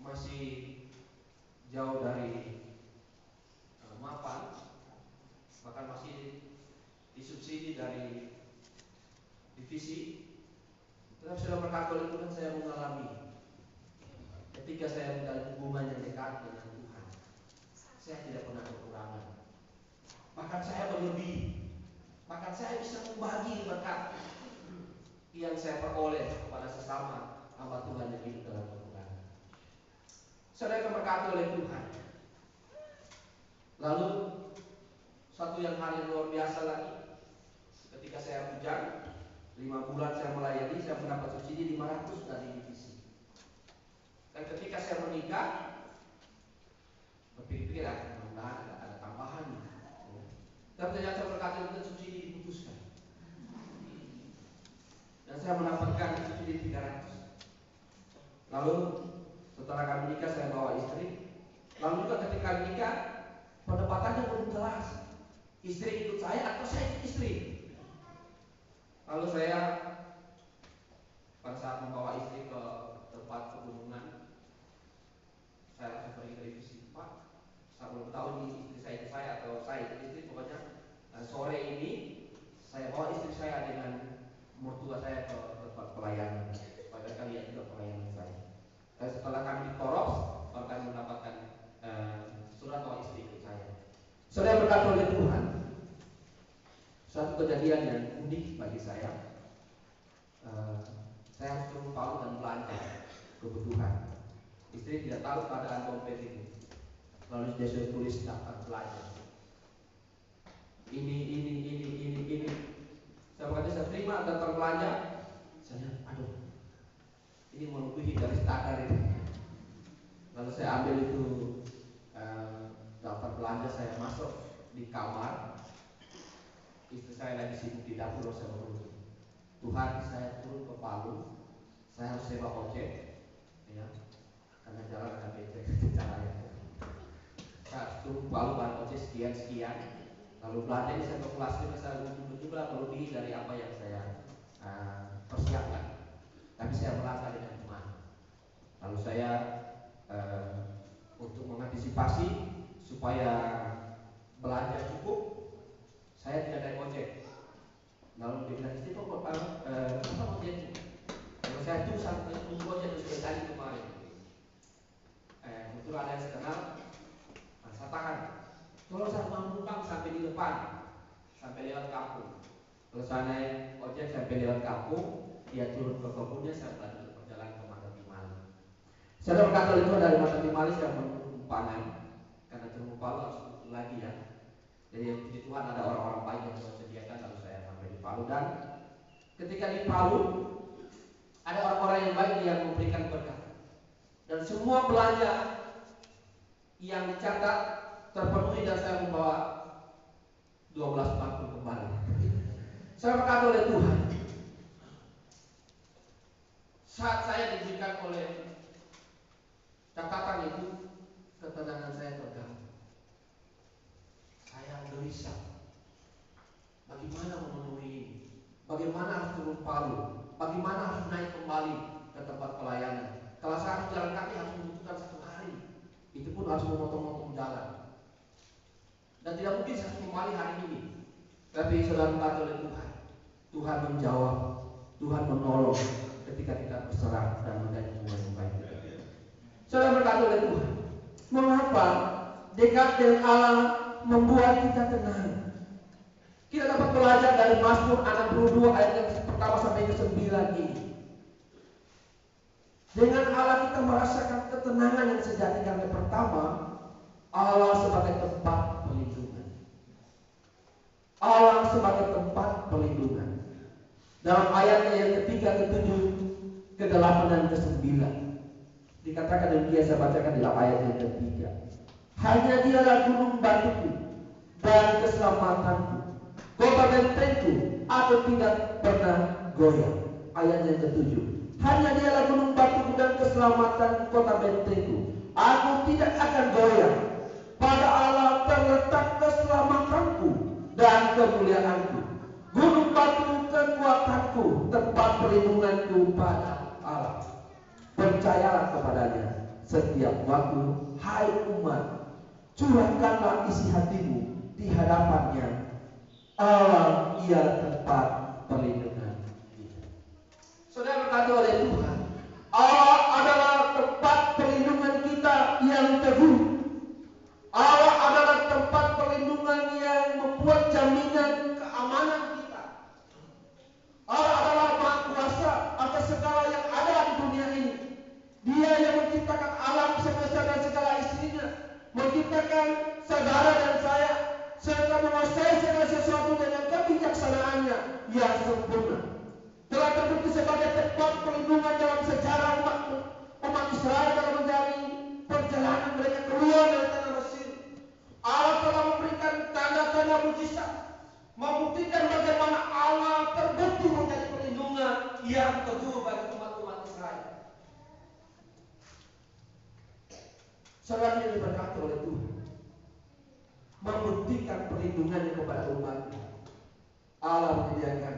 Speaker 2: masih jauh dari mapan, bahkan masih disubsidi dari divisi. Tetapi sudah berkati oleh Tuhan, saya mengalami ketika saya menjalin hubungan yang dekat dengan Tuhan, saya tidak pernah kekurangan. Bahkan saya berlebih. Bahkan saya bisa membagi berkat yang saya peroleh kepada sesama hamba Tuhan yang hidup dalam kekurangan. Saya diberkati oleh Tuhan. Lalu satu hari yang luar biasa lagi, ketika saya bujang 5 bulan saya melayani, saya mendapat subsidi 500 dari divisi. Dan ketika saya menikah, berpikir-pikir mudah-mudahan ada tambahan. Dan ternyata berkata itu subsidi diputuskan. Dan saya mendapatkan subsidi 300. Lalu setelah kami nikah saya bawa istri. Lalu juga ketika nikah pendapatannya belum jelas. Istri ikut saya atau saya ikut istri. Lalu saya pada saat membawa istri ke tempat pegunungan, saya langsung pergi ke divisi 4. Saya belum tahu ini istri saya ikut saya atau saya ikut istri. Pokoknya sore ini saya bawa istri saya dengan mertua saya ke tempat pelayanan supaya kalian juga pelayanan saya. Dan setelah kami dikoros, baru kami mendapatkan surat bahwa istri ikut saya. Saudara berkati oleh Tuhan, suatu kejadian yang unik bagi saya. Saya harus turun paut dan belanja kebutuhan. Istri tidak tahu keadaan dompet itu. Lalu dia sudah tulis daftar belanja. Ini. Saya berkata saya terima daftar belanja. Saya aduh, ini melebihi dari standar itu. Lalu saya ambil itu daftar belanja, saya masuk di kamar. Istri saya lagi sibuk di dapur, saya berdoa. Tuhan, saya turun ke Palu, saya harus sewa ojek, ya. karena jalan agak becek caranya. Saya turun Palu bahan ojek sekian, lalu belanja ini saya kalkulasi saya jumlah lebih dari apa yang saya persiapkan. Tapi saya merasa dengan teman. Lalu saya untuk mengantisipasi supaya belanja cukup, saya tidak naik ojek. Lalu dia bilang, itu kok apa ojek? Kalau saya tuh sampai tunggu ojek itu sudah kali kemarin. Betul ada yang kenal, saya tahan. Kalau saya mampu bang sampai di depan, sampai lewat kampung. Kalau saya naik ojek sampai lewat kampung, dia turun ke kebunnya, saya lanjut perjalanan ke Mata Timali. Saya berkata itu dari Mata Timali saya menuju Pangan, karena Terumbu Palu harus lagi ya. Jadi puji Tuhan ada orang-orang baik yang saya sediakan, lalu saya sampai di Palu. Dan ketika di Palu ada orang-orang yang baik yang memberikan berkat. Dan semua belanja yang dicatat terpenuhi dan saya membawa 12 paku kembali. Saya berkata oleh Tuhan, saat saya diberikan oleh catatan itu, ketenangan saya terganggu. Saya gelisah. Bagaimana memenuhi ini? Bagaimana harus turun Palu? Bagaimana harus naik kembali ke tempat pelayanan? Kalau saya harus jalan kaki harus membutuhkan 1 hari. Itu pun harus memotong-motong jalan. Dan tidak mungkin saya kembali hari ini. Tapi saudara berkata oleh Tuhan, Tuhan menjawab, Tuhan menolong ketika kita berserah dan menjadi yang baik. Saudara berkata oleh Tuhan, mengapa dekat dengan Allah membuat kita tenang? Kita dapat belajar dari Mazmur 62 ayat yang pertama sampai ke 9 ini. Dengan Allah kita merasakan ketenangan yang sejati karena pertama, Allah sebagai tempat perlindungan. Allah sebagai tempat perlindungan. Dalam ayatnya yang ketiga, ketujuh, ke-8 dan ke-9 dikatakan demikian, saya bacakan dalam ayat yang ketiga. Hanya dialah gunung batuku dan keselamatanku, kota bentengku, aku tidak pernah goyah. Ayat yang ketujuh. Hanya dialah gunung batuku dan keselamatanku, kota bentengku, aku tidak akan goyah. Pada Allah terletak keselamatanku dan kemuliaanku. Gunung batu kekuatanku, tempat perlindunganku pada Allah. Percayalah kepadanya setiap waktu, hai umat, curahkanlah isi hatimu di hadapannya. Allah ialah tempat perlindungan kita. Saudara berkata oleh Tuhan, Allah adalah tempat perlindungan kita yang teguh. Allah adalah tempat perlindungan yang membuat jaminan keamanan kita. Allah adalah Maha Kuasa atas segala yang ada di dunia ini. Dia yang menciptakan alam semesta dan segala isinya, menciptakan saudara dan saya, serta menguasai segala sesuatu dengan kebijaksanaannya yang sempurna. Telah terbukti sebagai tempat perlindungan dalam sejarah umat Israel dalam menjalani perjalanan mereka keluar dari tanah Mesir. Allah telah memberikan tanda-tanda mujizat, membuktikan bagaimana Allah terbukti menjadi perlindungan yang teguh bagi umat-umat Israel. Saudara yang diberkati oleh Tuhan, membuktikan perlindungannya kepada umatnya. Allah menyediakan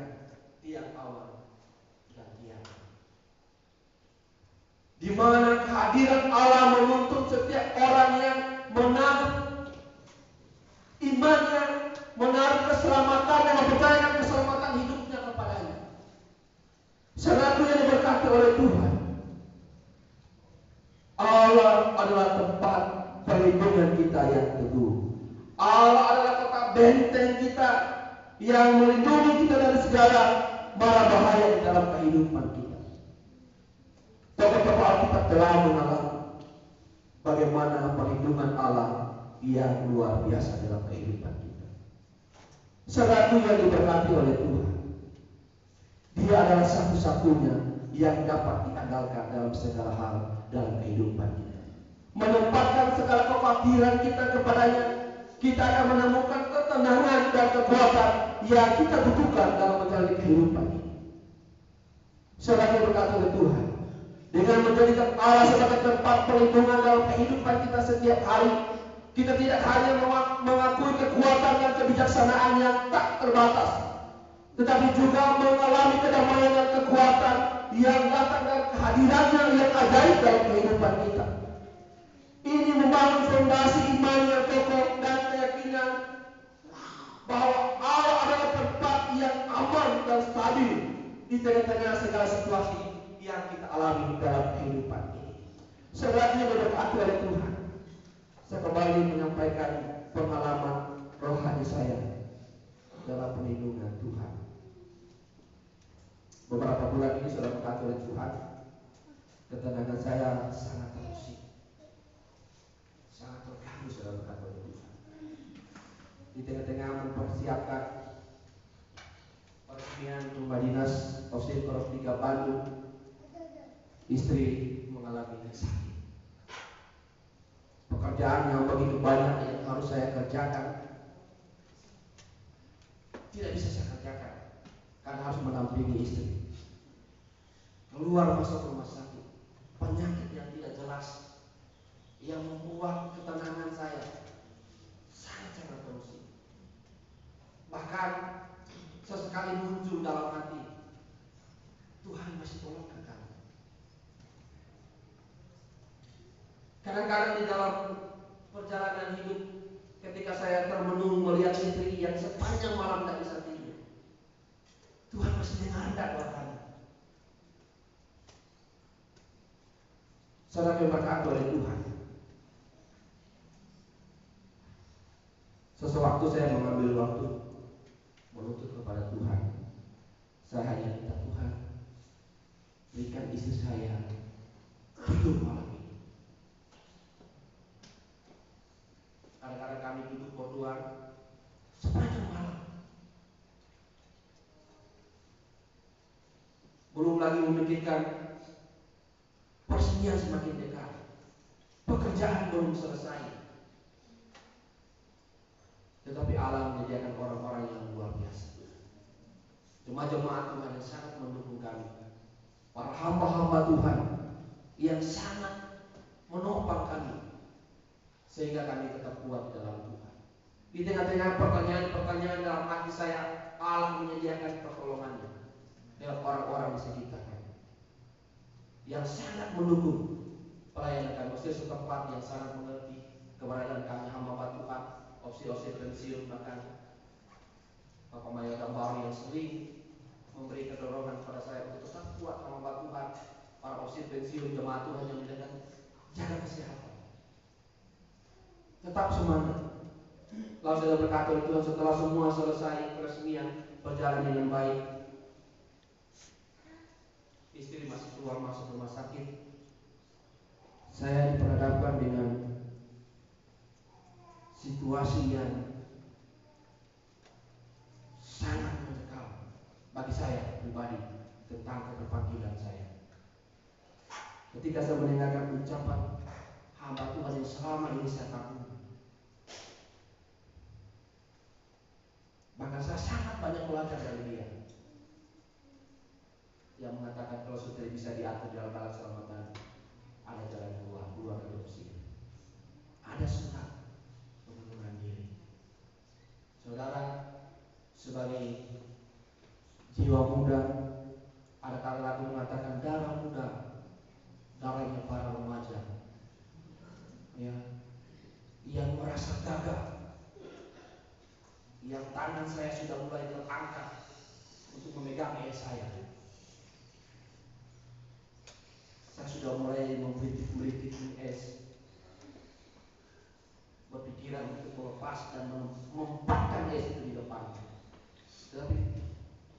Speaker 2: tiang awan dan tiang, di mana kehadiran Allah menuntut setiap orang yang menaruh imannya, menaruh keselamatannya, mempercayakan keselamatan hidupnya kepadanya. Saudara yang diberkati oleh Tuhan, Allah adalah tempat perlindungan kita yang teguh. Allah adalah kota benteng kita yang melindungi kita dari segala mara bahaya di dalam kehidupan kita. Tokoh-tokoh Alkitab telah mengalami bagaimana perlindungan Allah yang luar biasa dalam kehidupan kita. Saudara yang diberkati oleh Tuhan, Dia adalah satu-satunya yang dapat diandalkan dalam segala hal dalam kehidupan kita. Menempatkan segala kekhawatiran kita kepadanya, kita akan menemukan ketenangan dan kekuatan yang kita butuhkan dalam menjalani kehidupan ini. Saudara berkata oleh Tuhan, dengan menjadikan Allah sebagai tempat perlindungan dalam kehidupan kita setiap hari. Kita tidak hanya mengakui kekuatan dan kebijaksanaan yang tak terbatas, tetapi juga mengalami kedamaian dan kekuatan yang datang dari kehadirannya yang ajaib dalam kehidupan kita. Ini membangun fondasi iman yang kokoh dan keyakinan bahwa Allah adalah tempat yang aman dan stabil di tengah-tengah segala situasi yang kita alami dalam kehidupan ini. Sebenarnya diberkati oleh Tuhan, saya kembali menyampaikan pengalaman rohani saya dalam perlindungan Tuhan. Beberapa bulan ini sudah berkati oleh Tuhan, ketenangan saya sangat terusik, sangat terganggu sudah berkati oleh Tuhan. Di tengah-tengah mempersiapkan peresmian rumah dinas Opsir Korps 3 Bandung, istri mengalami sakit. Pekerjaan yang begitu banyak yang harus saya kerjakan tidak bisa saya kerjakan karena harus mendampingi istri. Keluar masuk rumah sakit, penyakit yang tidak jelas yang membuat ketenangan saya sangat terusik. Bahkan sesekali muncul dalam hati, Tuhan masih tolong ke kami. Kadang-kadang di dalam perjalanan hidup, ketika saya termenung melihat istri yang sepanjang malam tidak bisa tidur, Tuhan masih menganda doa kami. Saudara diberkati oleh Tuhan. Sesewaktu saya mengambil waktu menuntut kepada Tuhan, saya hanya minta Tuhan, berikan istri saya tidur malam ini. Kadang-kadang kami duduk berduaan sepanjang malam, belum lagi memikirkan persemian semakin dekat, pekerjaan belum selesai, tetapi Allah menyediakan orang-orang yang luar biasa. Jemaat-jemaat Tuhan yang sangat mendukung kami, para hamba-hamba Tuhan yang sangat menopang kami, sehingga kami tetap kuat di dalam Tuhan. Di tengah-tengah pertanyaan-pertanyaan dalam hati saya, Allah menyediakan pertolongannya lewat orang-orang di sekitar kami yang sangat mendukung pelayanan kami. Opsir setempat yang sangat mengerti keberadaan kami hamba Tuhan, opsi-opsi pensiun, bahkan Bapak Mayor Gambar yang sering memberi dorongan kepada saya untuk tetap kuat hamba Tuhan, para opsi pensiun jemaat Tuhan yang menjaga jaga kesehatan, tetap semangat. Lalu saya berkata oleh Tuhan, setelah semua selesai peresmian berjalan dengan baik, istri masih keluar masuk rumah sakit, saya diperhadapkan dengan situasi yang sangat mencekam bagi saya pribadi tentang keterpanggilan saya. Ketika saya mendengarkan ucapan hamba Tuhan yang selama ini saya kagumi, bahkan saya sangat banyak belajar dari dia, yang mengatakan kalau sudah bisa diatur dalam dalam keselamatan, ada jalan keluar dari opsi, ada surat pengunduran diri. Saudara, sebagai jiwa muda, ada kata lagu mengatakan darah muda, darahnya para remaja, ya, yang merasa gagah, yang tangan saya sudah mulai terangkat untuk memegang saya. Saya sudah mulai melitik es, berpikiran untuk melepas dan mempatkan es itu di depan. Tetapi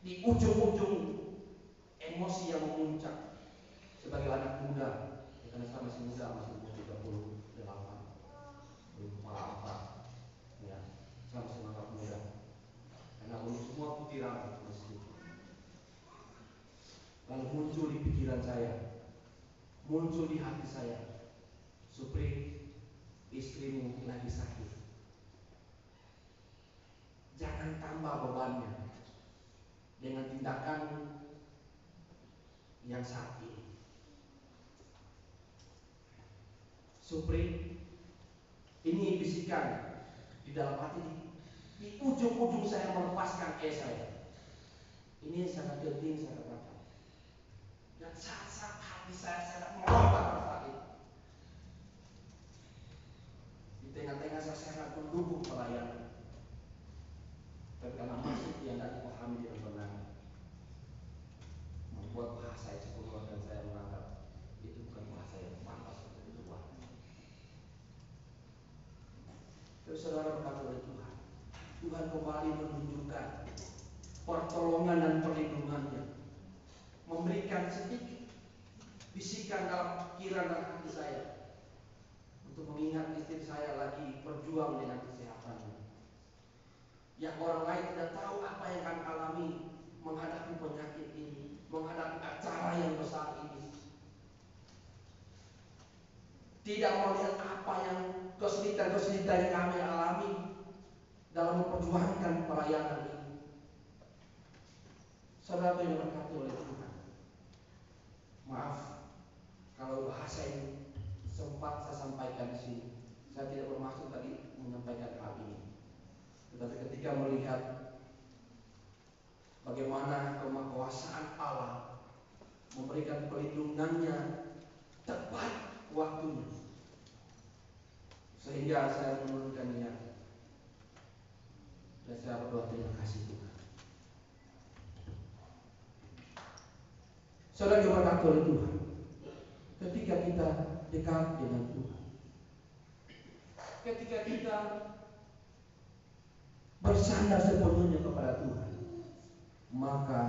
Speaker 2: di ujung-ujung emosi yang memuncak sebagai anak muda, ya, karena saya masih muda, masih umur 38, belum kepala 4, ya, saya masih menganggap muda, karena belum semua putih rambut masih. Lalu muncul di pikiran saya, muncul di hati saya, Supri, istrimu lagi sakit, jangan tambah bebannya dengan tindakan yang saat ini. Supri, ini bisikan di dalam hati, di ujung-ujung saya melepaskan saya. Ini sangat genting saya katakan. Dan saat hati saya sangat melompat saat itu. Di tengah-tengah saya sangat mendukung pelayanan. Dan karena maksud yang tidak dipahami dengan benar, membuat bahasa itu keluar dan saya menganggap itu bukan bahasa yang pantas untuk keluar. Terus saudara berkata oleh Tuhan, Tuhan kembali menunjukkan pertolongan dan perlindungannya, memberikan sedikit bisikan dalam pikiran dan hati saya untuk mengingat istri saya lagi berjuang dengan kesehatannya. Yang orang lain tidak tahu apa yang akan alami menghadapi penyakit ini, menghadapi acara yang besar ini. Tidak melihat apa yang kesulitan-kesulitan yang kami alami dalam memperjuangkan pelayanan ini. Saudara yang berkati oleh Tuhan, maaf kalau bahasa ini sempat saya sampaikan di sini. Saya tidak bermaksud tadi menyampaikan hal ini. Tetapi ketika melihat bagaimana kemakuasaan Allah memberikan perlindungannya tepat waktunya, sehingga saya menurunkan niat dan saya berdoa terima kasih Tuhan. Saudara diberkati oleh Tuhan, ketika kita dekat dengan Tuhan, ketika kita bersandar sepenuhnya kepada Tuhan, maka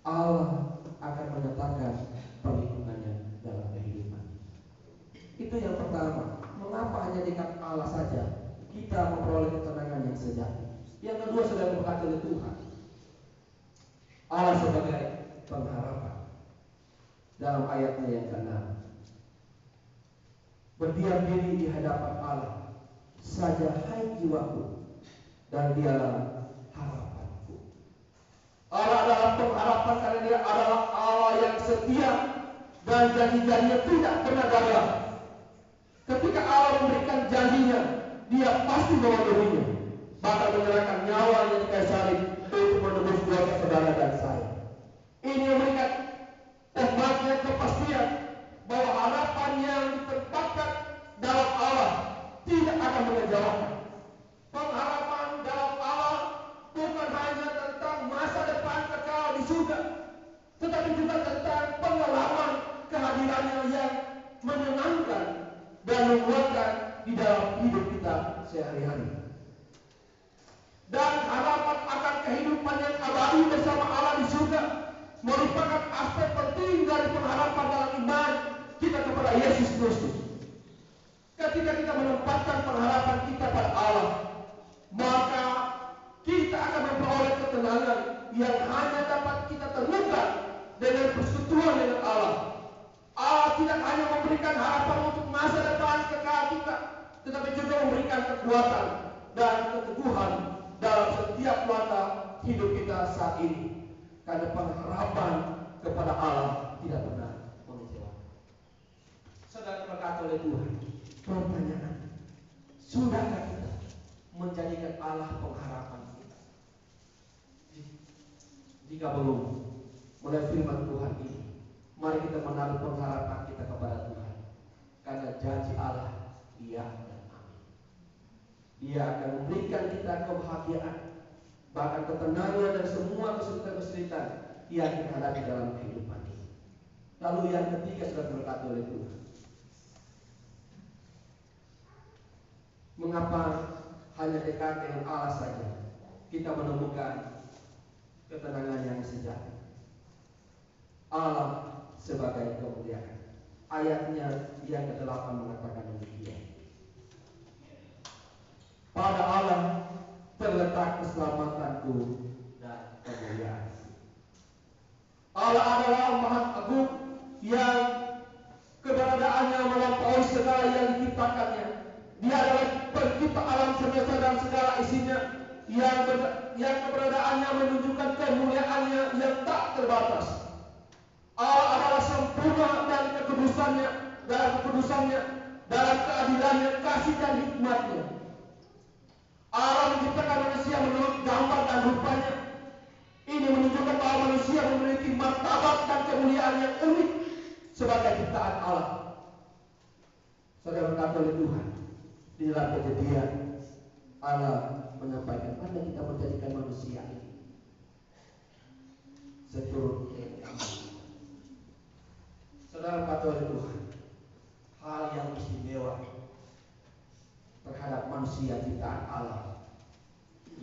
Speaker 2: Allah akan menyatakan perlindungannya dalam kehidupan. Itu yang pertama. Mengapa hanya dekat Allah saja kita memperoleh ketenangan yang sejati? Yang kedua, sudah diberkati oleh Tuhan, Allah sebagai pengharapan. Dalam ayatnya yang ke-6, berdiam diri di hadapan Allah saja hai jiwaku, dan dialah harapanku. Allah adalah pengharapan karena Dia adalah Allah yang setia dan janji-janjinya tidak pernah gagal. Ketika Allah memberikan janjinya, Dia pasti memenuhinya, bahkan menyerahkan nyawanya di kayu salib untuk menebus dosa saudara dan saya. Ini memberikan umatnya kepastian bahwa harapan yang ditempatkan dalam Allah tidak akan mengecewakan. Pengharapan dalam Allah bukan hanya tentang masa depan kekal di surga, tetapi juga tentang pengalaman kehadirannya yang menyenangkan dan menguatkan di dalam hidup kita sehari-hari. Dan harapan akan kehidupan yang abadi bersama Allah di surga merupakan aspek penting dari pengharapan dalam iman kita kepada Yesus Kristus. Ketika kita menempatkan pengharapan kita pada Allah, maka kita akan memperoleh ketenangan yang hanya dapat kita temukan dengan persekutuan dengan Allah. Allah tidak hanya memberikan harapan untuk masa depan kekal kita, tetapi juga memberikan kekuatan dan keteguhan dalam setiap langkah hidup kita saat ini. Karena pengharapan kepada Allah tidak pernah mengecewakan. Saudara berkata oleh Tuhan, pertanyaan, sudahkah kita menjadikan Allah pengharapan kita? Jika belum, mulai firman Tuhan ini, mari kita menaruh pengharapan kita kepada Tuhan. Karena janji Allah, iya dan amin. Dia akan memberikan kita kebahagiaan, bahkan ketenangan dan semua kesulitan-kesulitan yang kita hadapi dalam kehidupan ini. Lalu yang ketiga, sudah berkati oleh Tuhan, mengapa hanya dekat dengan Allah saja kita menemukan ketenangan yang sejati? Allah sebagai kemuliaan. Ayatnya yang ke-8 mengatakan demikian. Pada Allah terletak keselamatanku dan kemuliaan. Allah adalah Maha Agung yang keberadaannya melampaui segala yang diciptakannya. Dia adalah pencipta alam semesta dan segala isinya, yang keberadaannya menunjukkan kemuliaannya yang tak terbatas. Allah adalah sempurna dan kekudusannya dalam keadilannya, kasih dan hikmatnya. Allah menciptakan manusia menurut gambar dan rupanya. Ini menunjukkan bahwa manusia memiliki martabat dan kemuliaan yang unik sebagai ciptaan Allah. Saudara berkata oleh Tuhan, di dalam Kejadian Allah menyampaikan, pada kita menjadikan manusia ini seturut kehendak. Saudara berkata oleh Tuhan, hal yang istimewa terhadap manusia ciptaan Allah.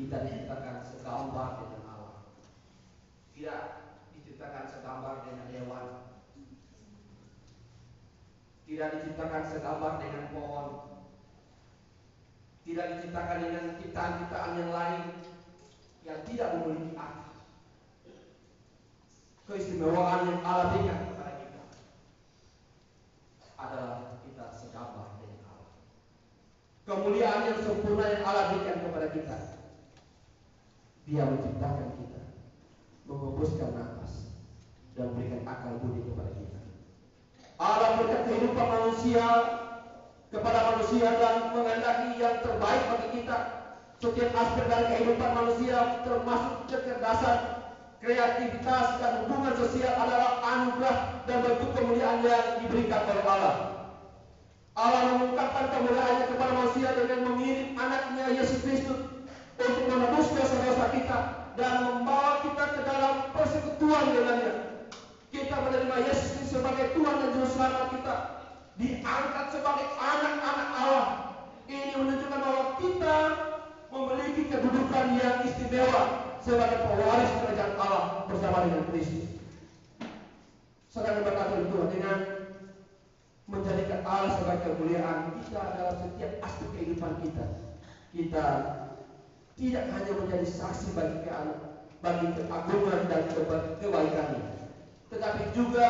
Speaker 2: Kita diciptakan segambar dengan Allah, tidak diciptakan segambar dengan hewan, tidak diciptakan segambar dengan pohon, tidak diciptakan dengan ciptaan-ciptaan yang lain yang tidak memiliki akal. Keistimewaan yang Allah berikan kepada kita adalah kita segambar dengan Allah. Kemuliaan yang sempurna yang Allah berikan kepada kita, Dia menciptakan kita, menghembuskan nafas dan memberikan akal budi kepada kita. Allah berikan kehidupan manusia kepada manusia dan menghendaki yang terbaik bagi kita. Setiap aspek dari kehidupan manusia, termasuk kecerdasan, kreativitas dan hubungan sosial, adalah anugerah dan bentuk kemuliaan yang diberikan oleh Allah. Allah mengungkapkan kemuliaannya kepada manusia dengan mengirim anaknya Yesus Kristus untuk menebus dosa-dosa kita dan membawa kita ke dalam persekutuan dengannya. Kita menerima Yesus Kristus sebagai Tuhan dan Juru Selamat kita, diangkat sebagai anak-anak Allah. Ini menunjukkan bahwa kita memiliki kedudukan yang istimewa sebagai pewaris kerajaan Allah bersama dengan Kristus. Saudara berkata itu, dengan menjadikan Allah sebagai kemuliaan kita dalam setiap aspek kehidupan kita, kita tidak hanya menjadi saksi bagi keagungan dan kebaikannya, tetapi juga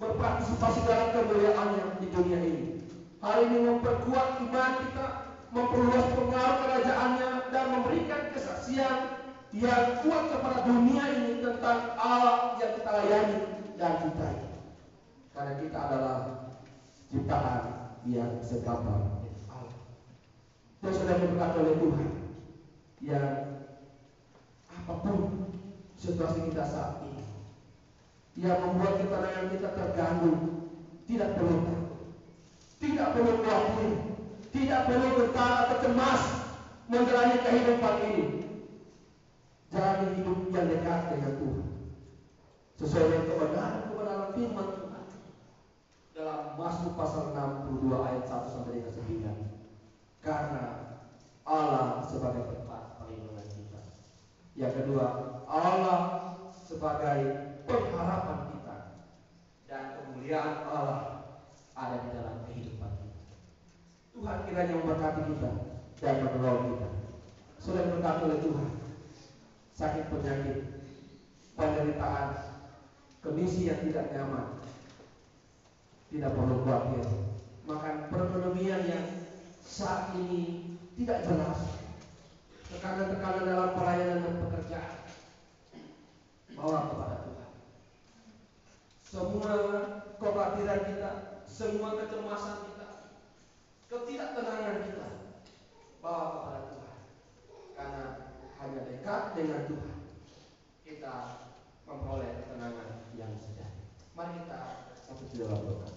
Speaker 2: berpartisipasi dalam kemuliaannya di dunia ini. Hal ini memperkuat iman kita, memperluas pengaruh kerajaannya, dan memberikan kesaksian yang kuat kepada dunia ini tentang Allah yang kita layani dan cintai. Karena kita adalah ciptaan yang segambar dengan Allah. Dan sudah diberkati oleh Tuhan, yang apapun situasi kita saat ini yang membuat ketenangan kita terganggu, tidak perlu takut, tidak perlu khawatir, tidak perlu gentar atau cemas menjalani kehidupan ini. Jalani hidup yang dekat dengan Tuhan, sesuai dengan kebenaran firman Tuhan dalam Mazmur pasal 62 ayat 1 sampai dengan 9. Karena Allah sebagai tempat perlindungan kita. Yang kedua, Allah sebagai pengharapan kita, dan kemuliaan Allah ada di dalam kehidupan kita. Tuhan kiranya memberkati kita dan menolong kita. Sudah berkati oleh Tuhan, sakit penyakit, penderitaan, kondisi yang tidak nyaman, tidak perlu khawatir. Makan perekonomian yang saat ini tidak jelas, tekanan-tekanan dalam pelayanan dan pekerjaan, bawa kepada Tuhan. Semua kekhawatiran kita, semua kecemasan kita, ketidaktenangan kita, bawa kepada Tuhan. Karena hanya dekat dengan Tuhan kita memperoleh ketenangan yang sejati. Mari kita satu dalam doa.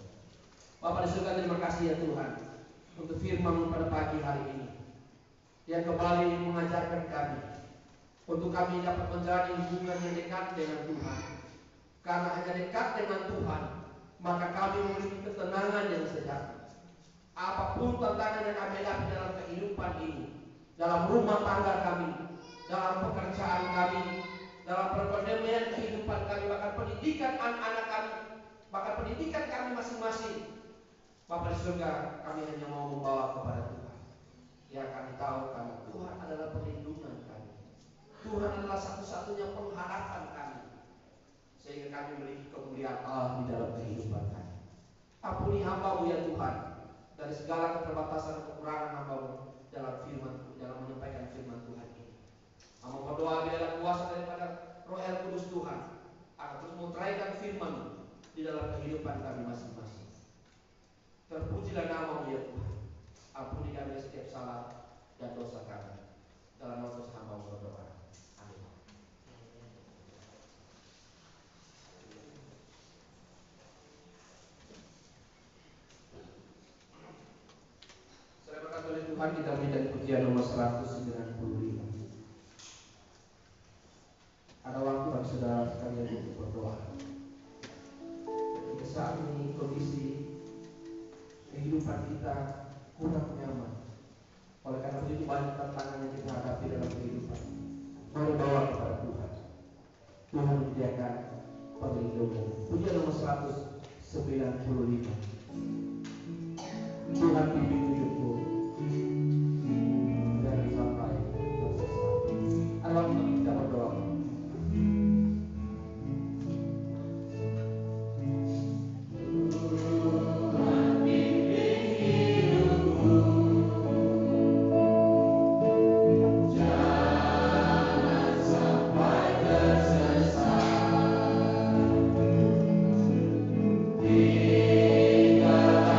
Speaker 2: Bapa di surga, terima kasih ya Tuhan untuk firman pada pagi hari ini yang kembali mengajarkan kami untuk kami dapat menjalani hubungan yang dekat dengan Tuhan. Karena hanya dekat dengan Tuhan, maka kami memiliki ketenangan yang sejati. Apapun tantangan yang kami hadapi dalam kehidupan ini, dalam rumah tangga kami, dalam pekerjaan kami, dalam perekonomian kehidupan kami, bahkan pendidikan anak-anak kami, bahkan pendidikan kami masing-masing, Bapa di surga, kami hanya mau membawa kepada Tuhan. Ya, kami tahu karena Tuhan adalah perlindungan kami. Tuhan adalah satu-satunya pengharapan kami, sehingga kami memiliki kemuliaan Allah di dalam kehidupan kami. Ampuni hamba-Mu ya Tuhan dari segala keterbatasan dan kekurangan hamba-Mu dalam firman, dalam menyampaikan firman Tuhan ini. Hamba berdoa biarlah kuasa daripada Roh Kudus Tuhan akan terus meneraikan firman di dalam kehidupan kami masing-masing. Terpujilah Mari kita berikan pujian nomor 195. Ada waktu bagi saudara sekalian untuk berdoa. Jika saat ini kondisi kehidupan kita kurang nyaman, oleh karena begitu banyak tantangan yang kita hadapi dalam kehidupan, mari bawa kepada Tuhan. Tuhan menyediakan perlindungan. Pujian nomor 195. Tuhan pimpin hidupku jangan sampai tersesat. Ada waktu kita berdoa.
Speaker 6: Tinggalkan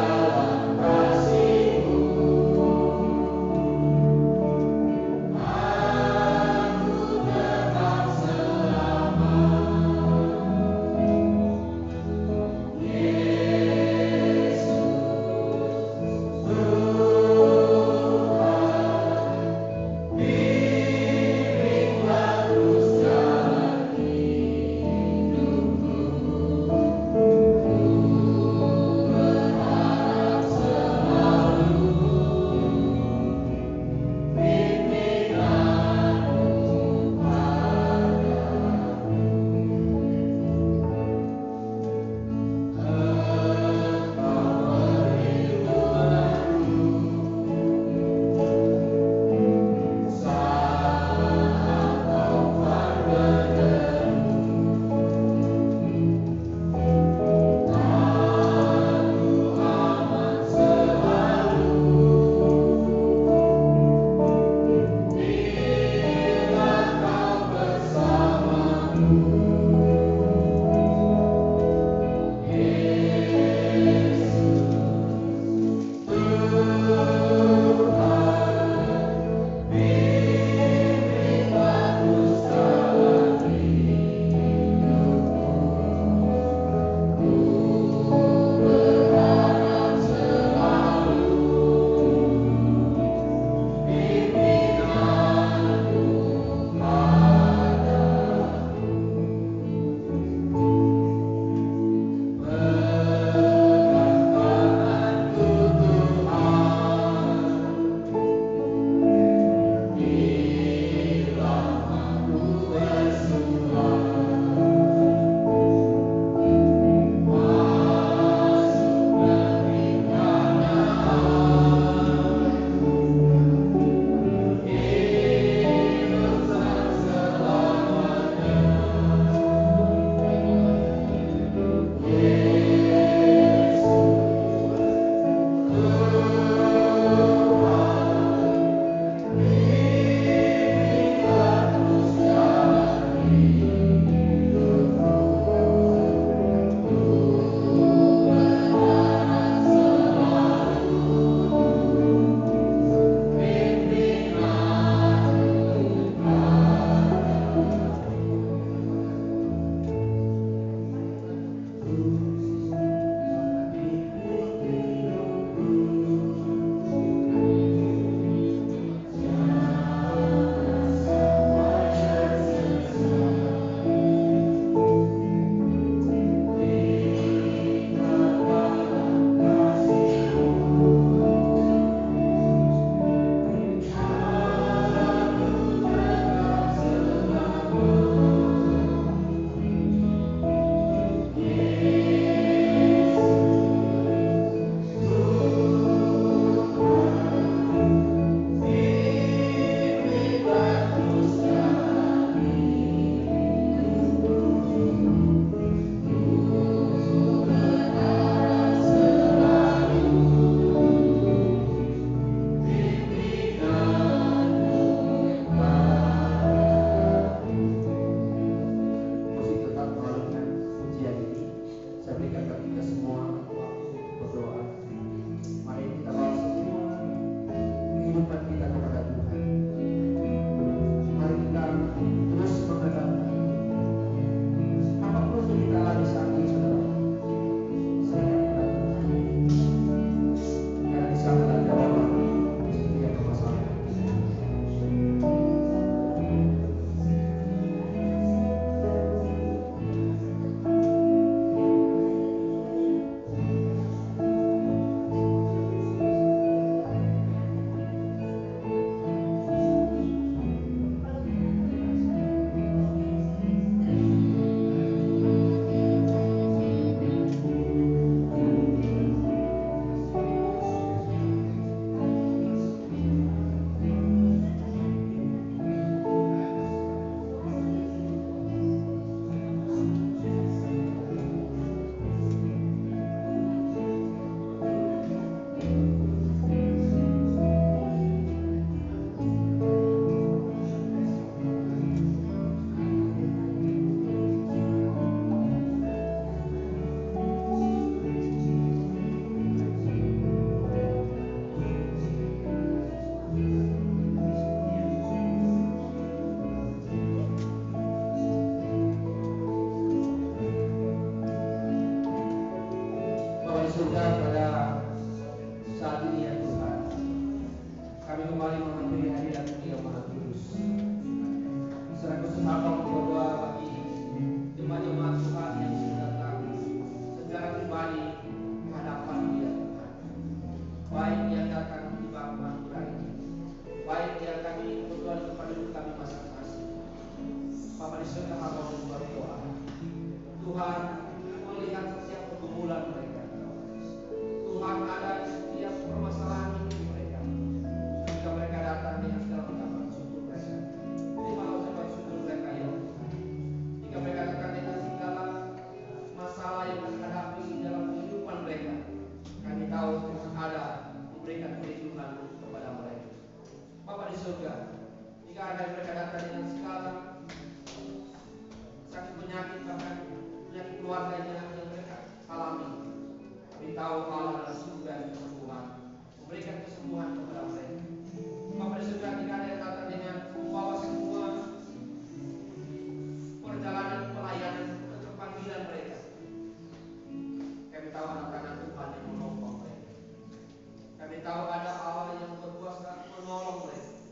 Speaker 2: Kami tahu ada Allah yang berkuasa menolong mereka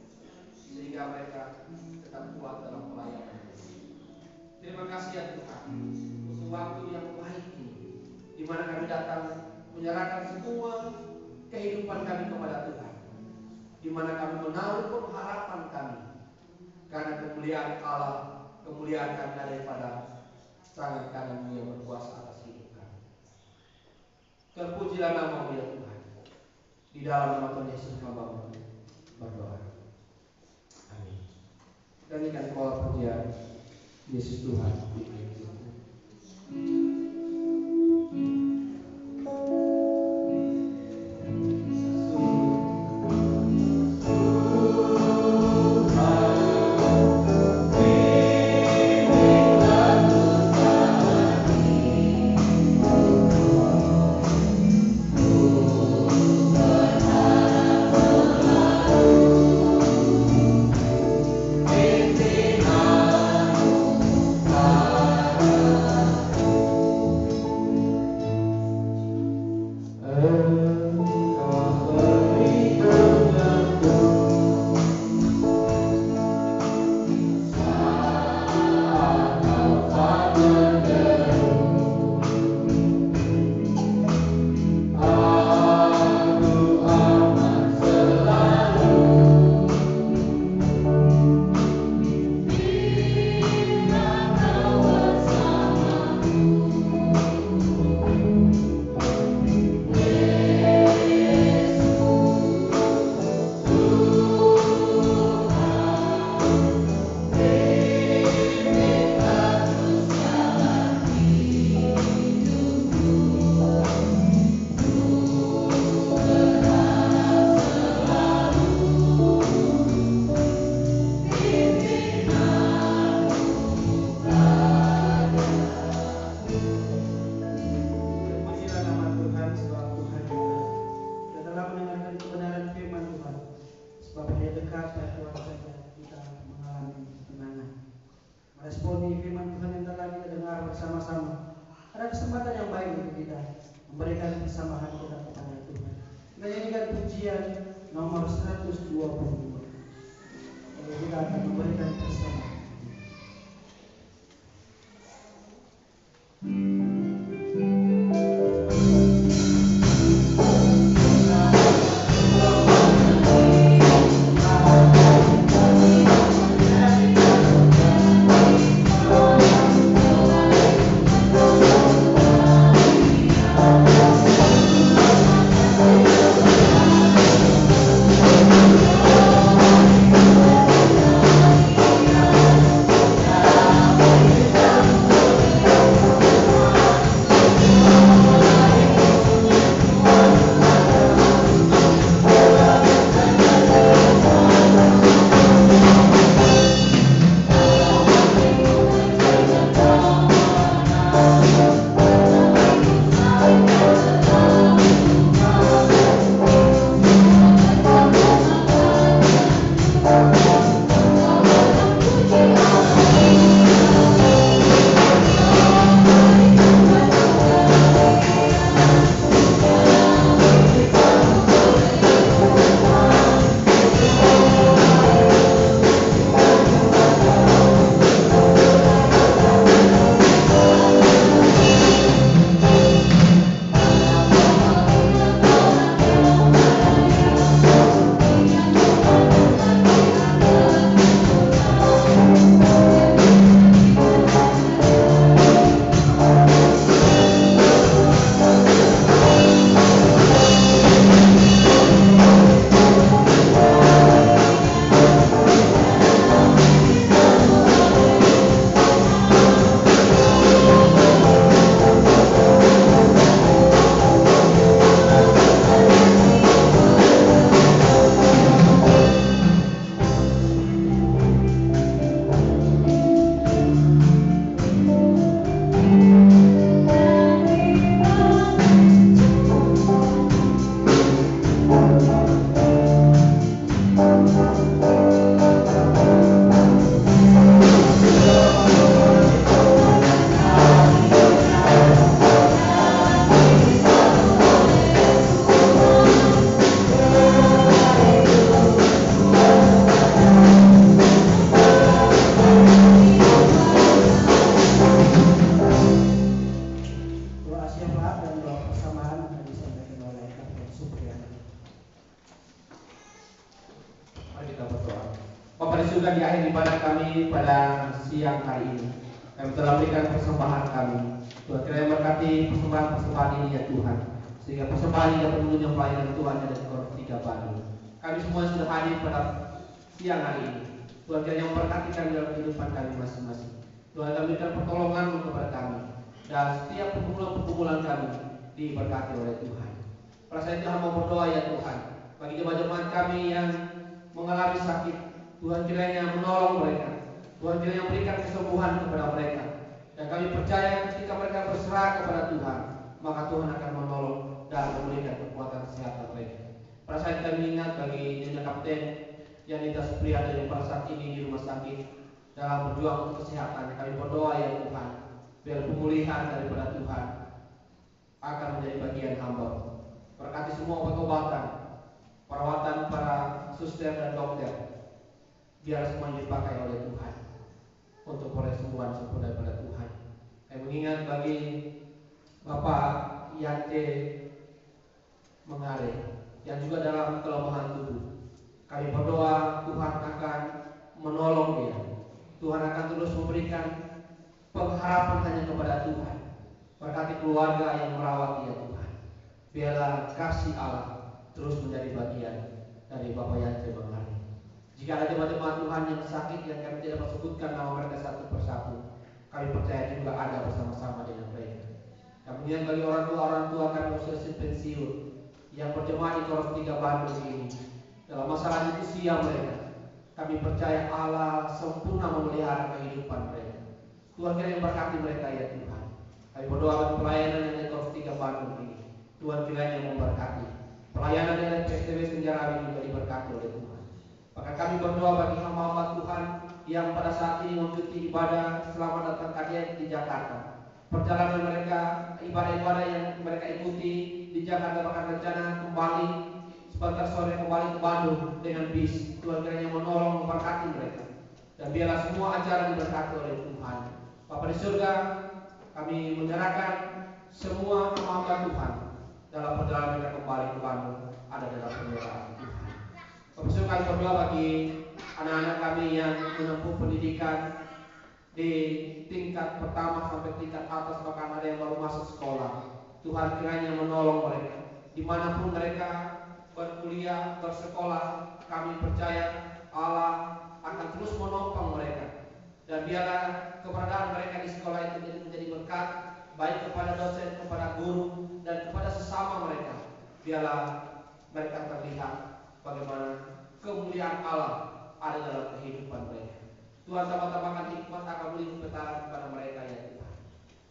Speaker 2: sehingga mereka tetap kuat dalam pelayanan. Terima kasih ya Tuhan untuk waktu yang baik ini, di mana kami datang menyerahkan semua kehidupan kami kepada Tuhan, di mana kami menaruh pengharapan kami, karena kemuliaan Allah, kemuliaan kami daripada tangan kanan-Mu yang berkuasa atas hidup kami. Terpujilah nama-Mu ya Tuhan. Di dalam nama Tuhan Yesus hamba-Mu berdoa. Amin. Nyanyikan koor pujian Yesus Tuhan di hidupku. surga, di akhir ibadah kami pada siang hari ini, kami telah berikan persembahan kami. Tuhan kiranya berkati persembahan ini ya Tuhan, sehingga persembahan ini dapat menunjang pelayanan Tuhan yang ada di Korf 3 Bandung. Kami semua sudah hadir pada siang hari ini. Tuhan kiranya memberkati kami dalam kehidupan kami masing-masing. Tuhan kami berikan pertolongan kepada kami, dan setiap pergumulan kami diberkati oleh Tuhan. Pada saat itu hamba berdoa ya Tuhan, bagi jemaat-jemaat kami yang mengalami sakit, Tuhan kiranya menolong mereka. Tuhan kiranya memberikan kesembuhan kepada mereka. Dan kami percaya ketika mereka berserah kepada Tuhan, maka Tuhan akan menolong dan memberikan kekuatan kesehatan mereka. Pada saat kami ingat bagi Nyonya Kapten Yanita Supriyada yang pada saat ini di rumah sakit dalam berjuang untuk kesehatan, kami berdoa ya Tuhan, biar pemulihan daripada Tuhan akan menjadi bagian hamba. Berkati semua obat-obatan, perawatan para suster dan dokter, biar semuanya dipakai oleh Tuhan untuk kesembuhan sempurna daripada Tuhan. Kami mengingat bagi Bapak Yante Mengare yang juga dalam kelemahan tubuh. Kami berdoa Tuhan akan menolong dia. Tuhan akan terus memberikan pengharapan hanya kepada Tuhan. Berkati keluarga yang merawat dia Tuhan. Biarlah kasih Allah terus menjadi bagian dari Bapak Yante Mengare. Jika ada jemaat-jemaat Tuhan yang sakit yang kami tidak dapat sebutkan nama mereka satu persatu, kami percaya juga ada bersama-sama dengan mereka. Kemudian bagi orang tua kami usia pensiun yang berjemaat di Korf 3 Bandung ini, dalam masalah usia mereka, kami percaya Allah sempurna memelihara kehidupan mereka. Tuhan kiranya memberkati mereka ya Tuhan. Kami berdoa bagi pelayanan yang di Korf 3 Bandung ini, Tuhan kiranya memberkati. Pelayanan yang di PSTW Senjarawi juga diberkati oleh Tuhan. Maka kami berdoa bagi hamba-hamba Tuhan yang pada saat ini mengikuti ibadah selamat datang KDN di Jakarta. Perjalanan mereka, ibadah-ibadah yang mereka ikuti di Jakarta bahkan rencana kembali sebentar sore kembali ke Bandung dengan bis. Tuhan kiranya menolong memberkati mereka. Dan biarlah semua acara diberkati oleh Tuhan. Bapa di surga, kami menyerahkan semua hamba Tuhan dalam perjalanan mereka kembali ke Bandung ada dalam penyerahan Tuhan. Bapak kami berdoa bagi anak-anak kami yang menempuh pendidikan di tingkat pertama sampai tingkat atas, bahkan ada yang baru masuk sekolah. Tuhan kiranya menolong mereka dimanapun mereka berkuliah, bersekolah. Kami percaya Allah akan terus menopang mereka, dan biarlah keberadaan mereka di sekolah itu menjadi berkat baik kepada dosen, kepada guru, dan kepada sesama mereka. Biarlah mereka terlihat bagaimana kemuliaan Allah ada dalam kehidupan mereka. Tuhan tambah-tambahkan hikmat akan beri kebenaran kepada mereka ya Tuhan.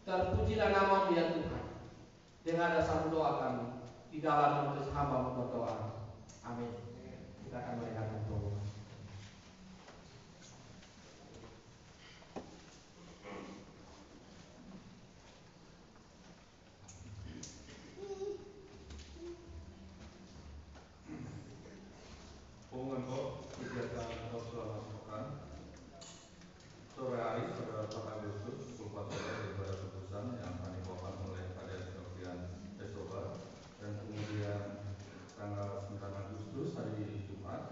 Speaker 2: Terpujilah nama-Mu ya Tuhan. Dengan dasar doa kami di dalam nama Yesus hamba berdoa. Amin. Kita akan melihat doa.
Speaker 4: Untuk kegiatan selamat pekan sore hari pada 4 Agustus pukul 4 sore ibadah tebusan yang akan dibawakan oleh KDN Sofian Esoba, dan kemudian tanggal 9 Agustus hari Jumat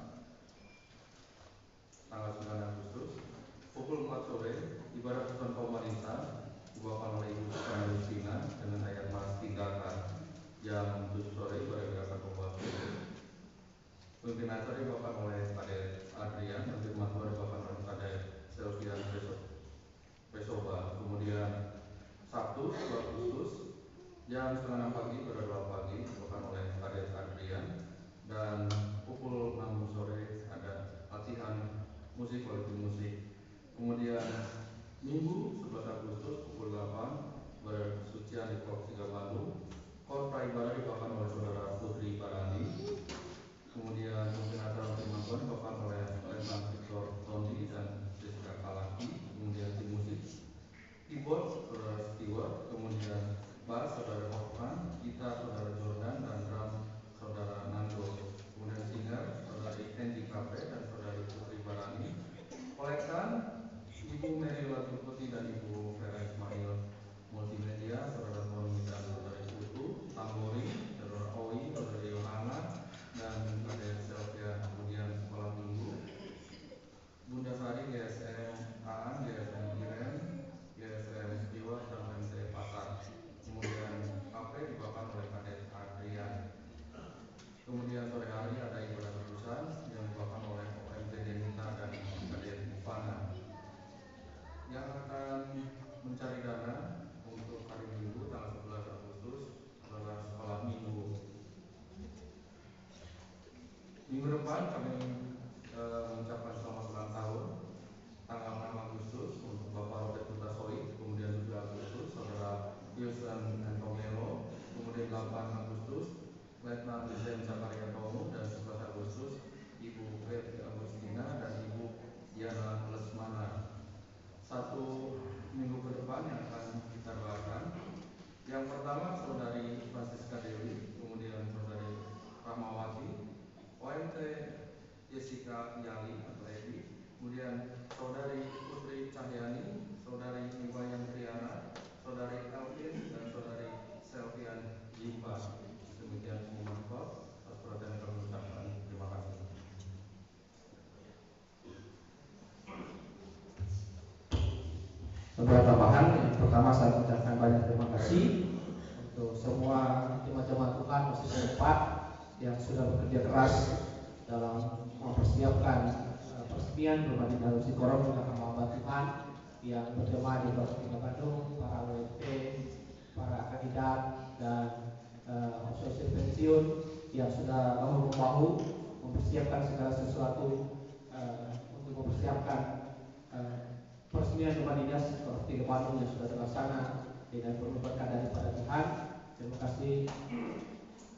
Speaker 6: Kemudian sore hari ada ibadah tebusan yang dibawakan oleh OMT Denita dan Kadin Ivana yang akan mencari dana untuk hari Minggu tanggal 11 Agustus adalah sekolah minggu. Minggu depan kami mengucapkan selamat ulang tahun tanggal 6 Agustus untuk Bapak Robert Putasoi, kemudian 7 Agustus Saudara Yosan Antomelo, kemudian 8 Agustus Letnan Desain Zakaria Tomu, dan 11 Agustus Ibu Fred Agustina dan Ibu Diana Lesmana. Satu minggu ke depan yang akan kita doakan. Yang pertama Saudari Francisca Dewi, kemudian Saudari Rahmawati, OMT Jessica Yali atau Edi, kemudian Saudari Putri Cahyani, Saudari Iwayan Triana, Saudari Elvin, dan Saudari Selvian Jimba. Demikian mohon maaf atas perhatian kami ucapkan. Terima kasih.
Speaker 2: Beberapa tambahan. Yang pertama saya ucapkan banyak terima kasih untuk semua jemaat-jemaat Tuhan khususnya Pak yang sudah bekerja keras dalam mempersiapkan peresmian rumah dinas Rusikorom dengan hamba Tuhan yang berjemaah di Kota Bandung, para WP, para kandidat dan asosiasi pensiun yang sudah bahu-membahu mempersiapkan segala sesuatu untuk mempersiapkan peresmian rumah dinas Kota Bandung yang sudah terlaksana dengan penuh berkat daripada Tuhan. Terima kasih.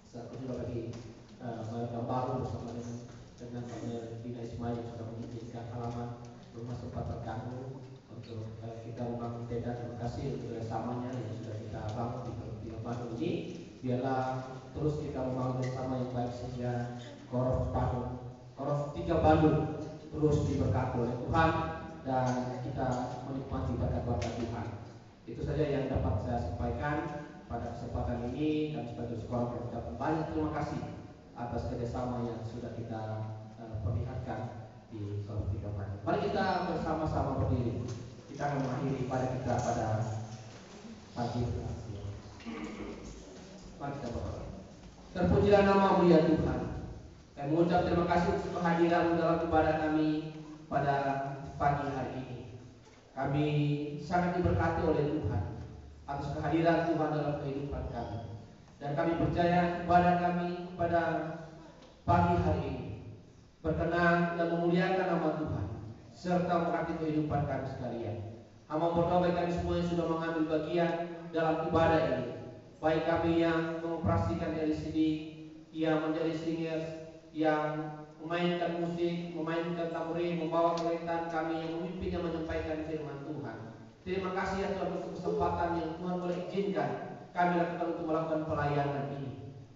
Speaker 2: Saya juga bagi yang baru bersama dengan Dina Ismail yang sudah mengizinkan halaman rumah sempat terganggu untuk kita membangun tenda. Terima kasih untuk kerjasamanya yang sudah kita bangun di Kota Bandung ini. Biarlah terus kita membangun bersama yang baik sehingga Korof 3 Bandung terus diberkati oleh Tuhan dan kita menikmati berkat-berkat Tuhan. Itu saja yang dapat saya sampaikan pada kesempatan ini. Dan sebagai sekolah mengucapkan banyak terima kasih atas kerjasama yang sudah kita perlihatkan di Korof 3 Bandung. Mari kita bersama-sama berdiri. Kita akan mengakhiri pada kita pada pagi ini. Mari kita berdoa. Terpujilah nama-Mu ya Tuhan. Kami mengucap terima kasih untuk kehadiran dalam ibadah kami pada pagi hari ini. Kami sangat diberkati oleh Tuhan atas kehadiran Tuhan dalam kehidupan kami. Dan kami percaya ibadah kami pada pagi hari ini berkenan dan memuliakan nama Tuhan serta memberkati kehidupan kami sekalian. Hamba berdoa bagi kami semua yang sudah mengambil bagian dalam ibadah ini, baik kami yang mengoperasikan LCD, yang menjadi singers, yang memainkan musik, memainkan tamborin, membawa kelentan, kami yang memimpin yang menyampaikan firman Tuhan. Terima kasih ya Tuhan untuk kesempatan yang Tuhan boleh izinkan kami lakukan untuk melakukan pelayanan ini.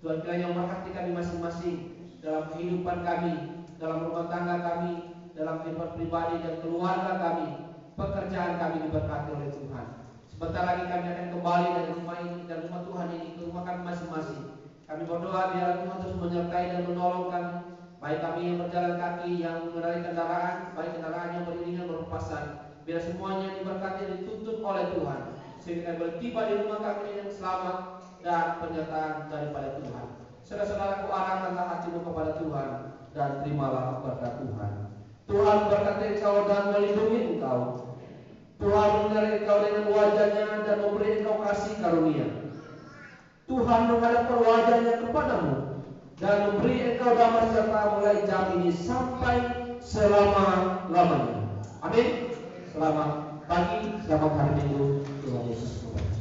Speaker 2: Tuhan kiranya memberkati kami masing-masing dalam kehidupan kami, dalam rumah tangga kami, dalam kehidupan pribadi dan keluarga kami. Pekerjaan kami diberkati oleh Tuhan. Sebentar lagi kami akan kembali dari rumah ini, dari rumah Tuhan ini ke rumah kami masing-masing. Kami berdoa biar Tuhan terus menyertai dan menolong kami, baik kami yang berjalan kaki, yang mengendarai kendaraan, baik kendaraan yang beriringan berpapasan. Biar semuanya diberkati dan dituntun oleh Tuhan, sehingga kami boleh tiba di rumah kami dengan selamat dan penyertaan daripada Tuhan. Saudara-saudaraku, arahkanlah hatimu kepada Tuhan dan terimalah berkat Tuhan. Tuhan berkati engkau dan melindungi engkau. Tuhan menyertai engkau dengan wajahnya dan memberi engkau kasih karunia. Tuhan menghadapkan wajahnya kepadamu dan memberi engkau damai serta mulai jam ini sampai selama-lamanya. Amin. Selamat pagi, selamat hari Minggu. Tuhan Yesus memberkati.